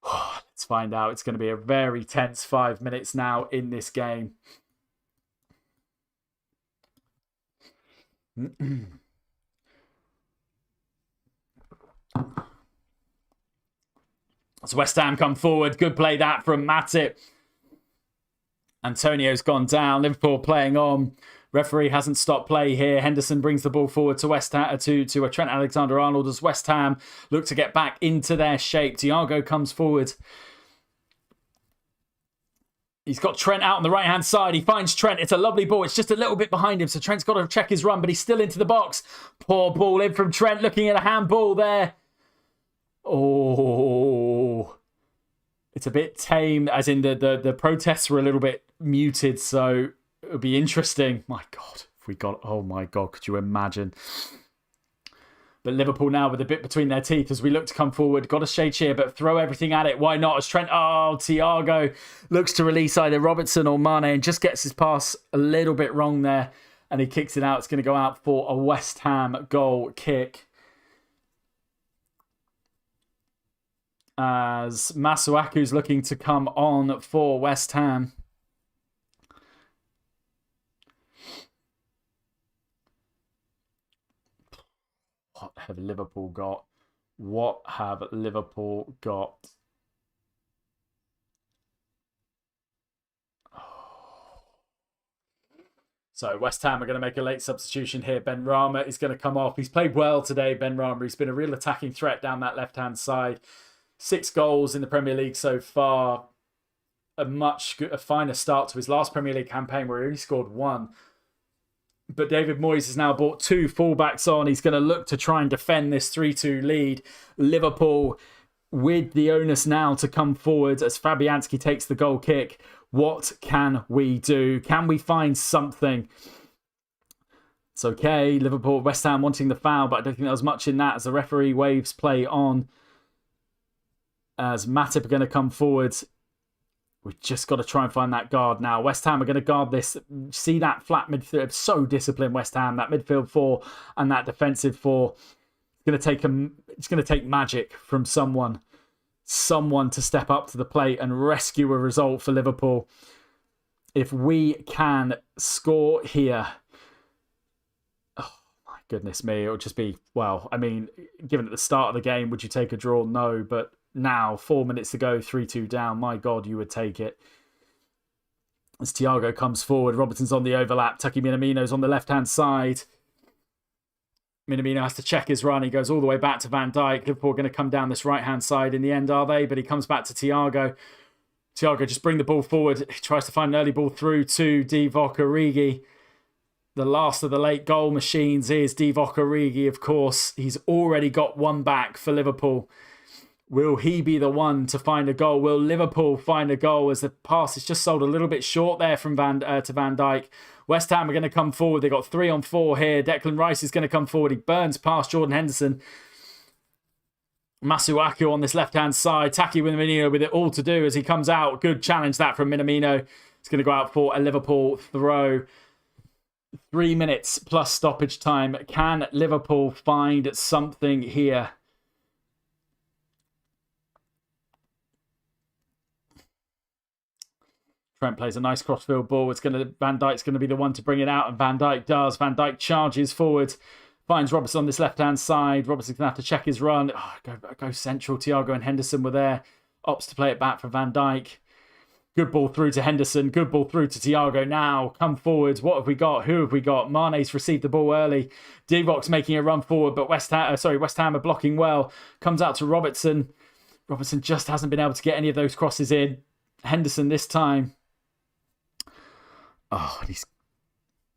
Let's find out. It's going to be a very tense 5 minutes now in this game. As West Ham come forward. Good play that from Matip. Antonio's gone down. Liverpool playing on. Referee hasn't stopped play here. Henderson brings the ball forward to West Ham, to Trent Alexander-Arnold as West Ham look to get back into their shape. Thiago comes forward. He's got Trent out on the right-hand side. He finds Trent. It's a lovely ball. It's just a little bit behind him, so Trent's got to check his run, but he's still into the box. Poor ball in from Trent, looking at a handball there. Oh, it's a bit tame, as in the protests were a little bit muted, so it'll be interesting. My God, if we got... Oh my God, could you imagine? But Liverpool now with a bit between their teeth as we look to come forward. Got a shade here, but throw everything at it. Why not? As Trent... Oh, Thiago looks to release either Robertson or Mane and just gets his pass a little bit wrong there. And he kicks it out. It's going to go out for a West Ham goal kick. As Masuaku's looking to come on for West Ham. What have Liverpool got? What have Liverpool got? So West Ham are going to make a late substitution here. Ben Rama is going to come off. He's played well today, Ben Rama. He's been a real attacking threat down that left-hand side. 6 goals in the Premier League so far. A finer start to his last Premier League campaign where he only scored 1. But David Moyes has now brought 2 fullbacks on. He's going to look to try and defend this 3-2 lead. Liverpool with the onus now to come forward as Fabianski takes the goal kick. What can we do? Can we find something? It's okay. Liverpool, West Ham wanting the foul, but I don't think there was much in that as the referee waves play on. As Matip are going to come forward. We've just got to try and find that guard now. West Ham are going to guard this. See that flat midfield? So disciplined, West Ham. That midfield 4 and that defensive 4. It's going to take magic from someone to step up to the plate and rescue a result for Liverpool. If we can score here, oh my goodness me, it would just be, well, I mean, given at the start of the game, would you take a draw? No, but now, 4 minutes to go, 3-2 down. My God, you would take it. As Thiago comes forward, Robertson's on the overlap. Taki Minamino's on the left-hand side. Minamino has to check his run. He goes all the way back to Van Dijk. Liverpool are going to come down this right-hand side in the end, are they? But he comes back to Thiago. Thiago just bring the ball forward. He tries to find an early ball through to Divock Origi. The last of the late goal machines is Divock Origi, of course. He's already got 1 back for Liverpool. Will he be the one to find a goal? Will Liverpool find a goal as the pass is just sold a little bit short there from Van Dijk? West Ham are going to come forward. They've got 3 on 4 here. Declan Rice is going to come forward. He burns past Jordan Henderson. Masuaku on this left-hand side. Taki Minamino with it all to do as he comes out. Good challenge that from Minamino. It's going to go out for a Liverpool throw. 3 minutes plus stoppage time. Can Liverpool find something here? Trent plays a nice crossfield ball. Van Dijk's going to be the one to bring it out, and Van Dijk does. Van Dijk charges forward, finds Robertson on this left-hand side. Robertson's going to have to check his run. Go central. Thiago and Henderson were there. Opts to play it back for Van Dijk. Good ball through to Henderson. Good ball through to Thiago now. Come forwards. What have we got? Who have we got? Mane's received the ball early. Divock's making a run forward, but West Ham are blocking well. Comes out to Robertson. Robertson just hasn't been able to get any of those crosses in. Henderson this time. Oh, he's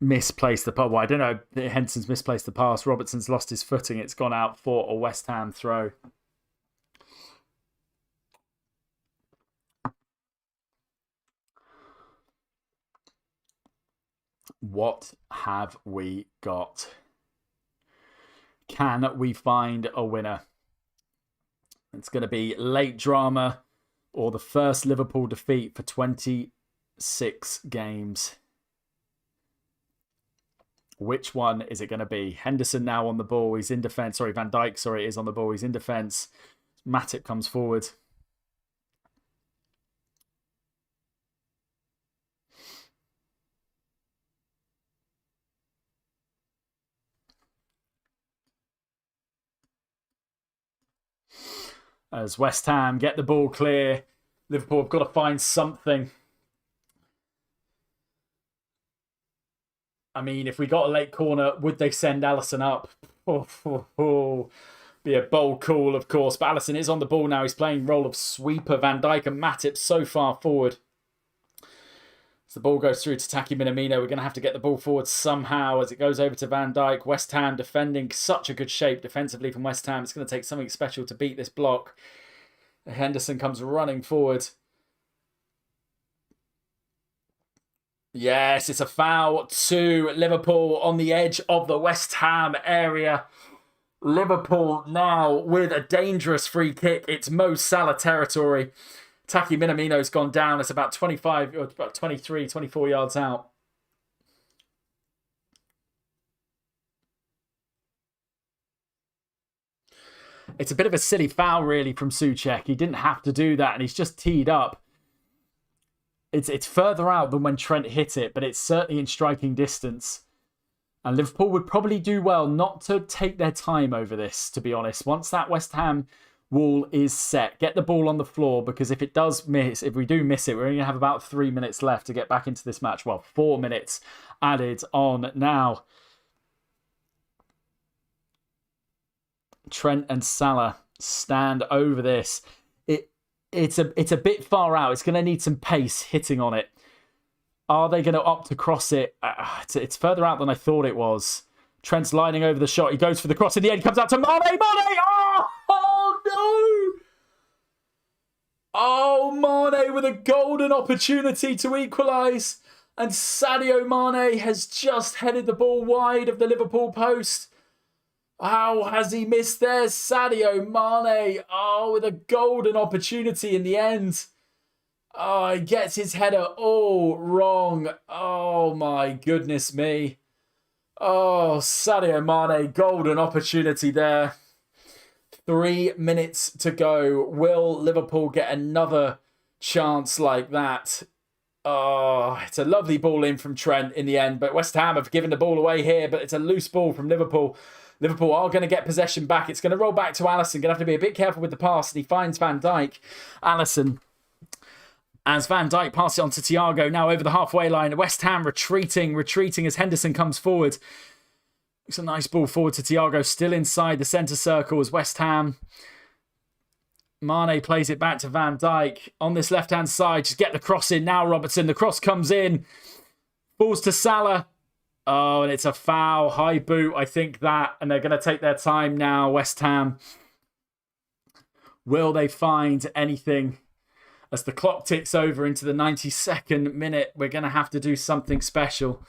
misplaced the pass. Well, I don't know. Henderson's misplaced the pass. Robertson's lost his footing. It's gone out for a West Ham throw. What have we got? Can we find a winner? It's going to be late drama or the first Liverpool defeat for 26 games. Which one is it going to be? Henderson now on the ball. He's in defence. Sorry, Van Dijk, is on the ball. He's in defence. Matip comes forward. As West Ham get the ball clear. Liverpool have got to find something. I mean, if we got a late corner, would they send Alisson up? Be a bold call, of course. But Alisson is on the ball now. He's playing role of sweeper. Van Dijk and Matip so far forward. As the ball goes through to Taki Minamino, we're going to have to get the ball forward somehow as it goes over to Van Dijk. West Ham defending such a good shape defensively from West Ham. It's going to take something special to beat this block. Henderson comes running forward. Yes, it's a foul to Liverpool on the edge of the West Ham area. Liverpool now with a dangerous free kick. It's Mo Salah territory. Taki Minamino's gone down. It's about 25 or about 23, 24 yards out. It's a bit of a silly foul, really, from Souček. He didn't have to do that, and he's just teed up. It's further out than when Trent hit it, but it's certainly in striking distance. And Liverpool would probably do well not to take their time over this, to be honest. Once that West Ham wall is set, get the ball on the floor, because if we do miss it, we're only going to have about 3 minutes left to get back into this match. Well, 4 minutes added on now. Trent and Salah stand over this. It's a bit far out. It's going to need some pace hitting on it. Are they going to opt to cross it? It's further out than I thought it was. Trent's lining over the shot. He goes for the cross in the end. Comes out to Mane. Mane! Oh no! Oh, Mane with a golden opportunity to equalise. And Sadio Mane has just headed the ball wide of the Liverpool post. How has he missed there? Sadio Mane. Oh, with a golden opportunity in the end. Oh, he gets his header all wrong. Oh, my goodness me. Oh, Sadio Mane, golden opportunity there. 3 minutes to go. Will Liverpool get another chance like that? Oh, it's a lovely ball in from Trent in the end, but West Ham have given the ball away here, but it's a loose ball from Liverpool. Liverpool are going to get possession back. It's going to roll back to Alisson. Going to have to be a bit careful with the pass. And he finds Van Dijk. Alisson, as Van Dijk passes it on to Thiago, now over the halfway line. West Ham retreating as Henderson comes forward. It's a nice ball forward to Thiago, still inside the centre circle as West Ham. Mane plays it back to Van Dijk. On this left-hand side, just get the cross in now, Robertson. The cross comes in. Falls to Salah. Oh, and it's a foul. High boot, I think that. And they're going to take their time now, West Ham. Will they find anything? As the clock ticks over into the 92nd minute, we're going to have to do something special.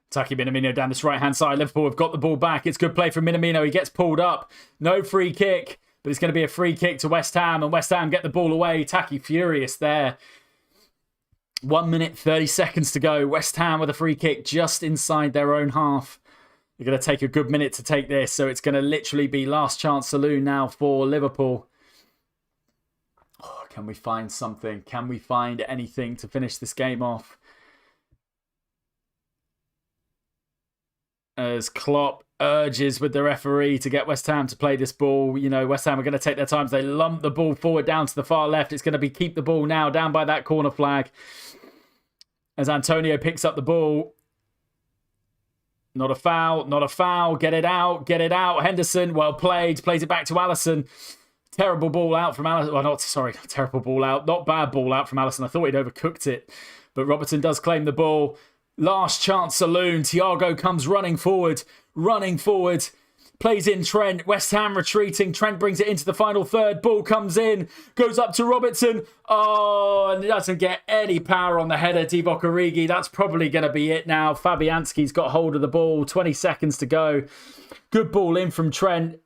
Taki Minamino down this right-hand side. Liverpool have got the ball back. It's good play from Minamino. He gets pulled up. No free kick, but it's going to be a free kick to West Ham, and West Ham get the ball away. Taki furious there. 1 minute, 30 seconds to go. West Ham with a free kick just inside their own half. You're going to take a good minute to take this, so it's going to literally be last chance saloon now for Liverpool. Oh, can we find something? Can we find anything to finish this game off? As Klopp urges with the referee to get West Ham to play this ball. You know, West Ham are going to take their time. They lump the ball forward down to the far left. It's going to be keep the ball now down by that corner flag. As Antonio picks up the ball. Not a foul, not a foul. Get it out, get it out. Henderson, well played. Plays it back to Alisson. Terrible ball out from Alisson. Well, not terrible ball out. Not bad ball out from Alisson. I thought he'd overcooked it. But Robertson does claim the ball. Last chance saloon. Thiago comes running forward. Plays in Trent. West Ham retreating. Trent brings it into the final third. Ball comes in. Goes up to Robertson. Oh, and it doesn't get any power on the header. Divock Origi. That's probably going to be it now. Fabianski's got hold of the ball. 20 seconds to go. Good ball in from Trent.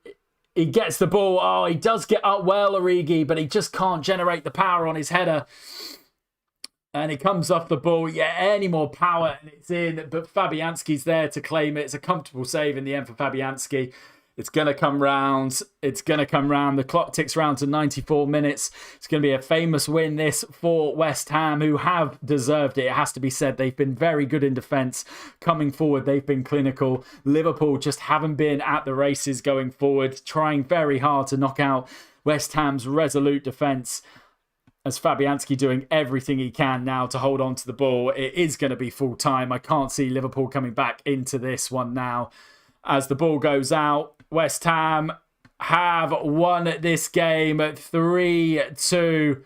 He gets the ball. Oh, he does get up well, Origi, but he just can't generate the power on his header. And it comes off the ball. Yeah, any more power and it's in. But Fabianski's there to claim it. It's a comfortable save in the end for Fabianski. It's going to come round. It's going to come round. The clock ticks round to 94 minutes. It's going to be a famous win, this, for West Ham, who have deserved it. It has to be said. They've been very good in defence. Coming forward, they've been clinical. Liverpool just haven't been at the races going forward, trying very hard to knock out West Ham's resolute defence. As Fabianski doing everything he can now to hold on to the ball. It is going to be full time. I can't see Liverpool coming back into this one now. As the ball goes out, West Ham have won this game at 3-2.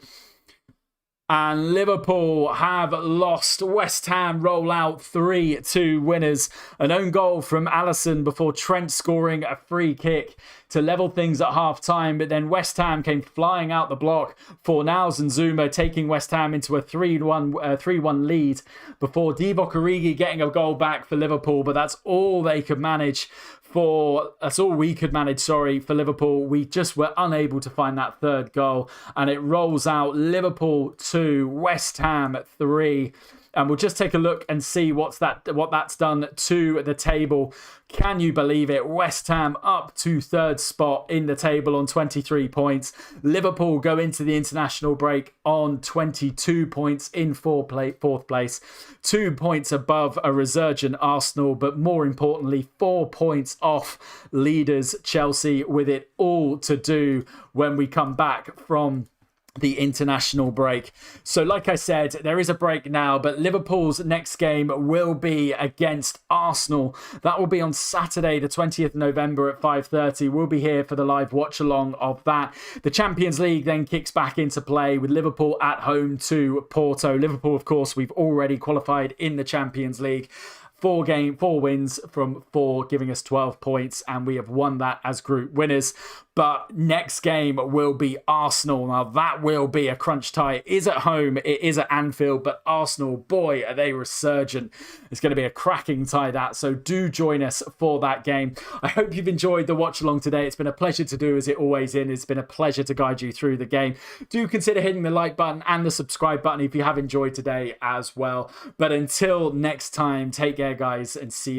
And Liverpool have lost. West Ham roll out 3-2 winners. An own goal from Alisson before Trent scoring a free kick to level things at half-time. But then West Ham came flying out the block. Fornals and Zuma taking West Ham into a 3-1 lead before Divock Origi getting a goal back for Liverpool. But that's all they could manage. That's all we could manage, for Liverpool. We just were unable to find that third goal. And it rolls out Liverpool 2, West Ham 3. And we'll just take a look and see what that's done to the table. Can you believe it? West Ham up to third spot in the table on 23 points. Liverpool go into the international break on 22 points in fourth place. 2 points above a resurgent Arsenal, but more importantly, 4 points off leaders Chelsea, with it all to do when we come back from the international break. So like I said, there is a break now, but Liverpool's next game will be against Arsenal. That will be on Saturday, the 20th of November at 5:30. We'll be here for the live watch along of that. The Champions League then kicks back into play with Liverpool at home to Porto. Liverpool, of course, we've already qualified in the Champions League. 4 wins from 4, giving us 12 points, and we have won that as group winners. But next game will be Arsenal. Now, that will be a crunch tie. It is at home, it is at Anfield, but Arsenal, boy, are they resurgent. It's going to be a cracking tie, that. So do join us for that game. I hope you've enjoyed the watch along today. It's been a pleasure to do, as it always is. It's been a pleasure to guide you through the game. Do consider hitting the like button and the subscribe button if you have enjoyed today as well. But until next time, take care, guys, and see you.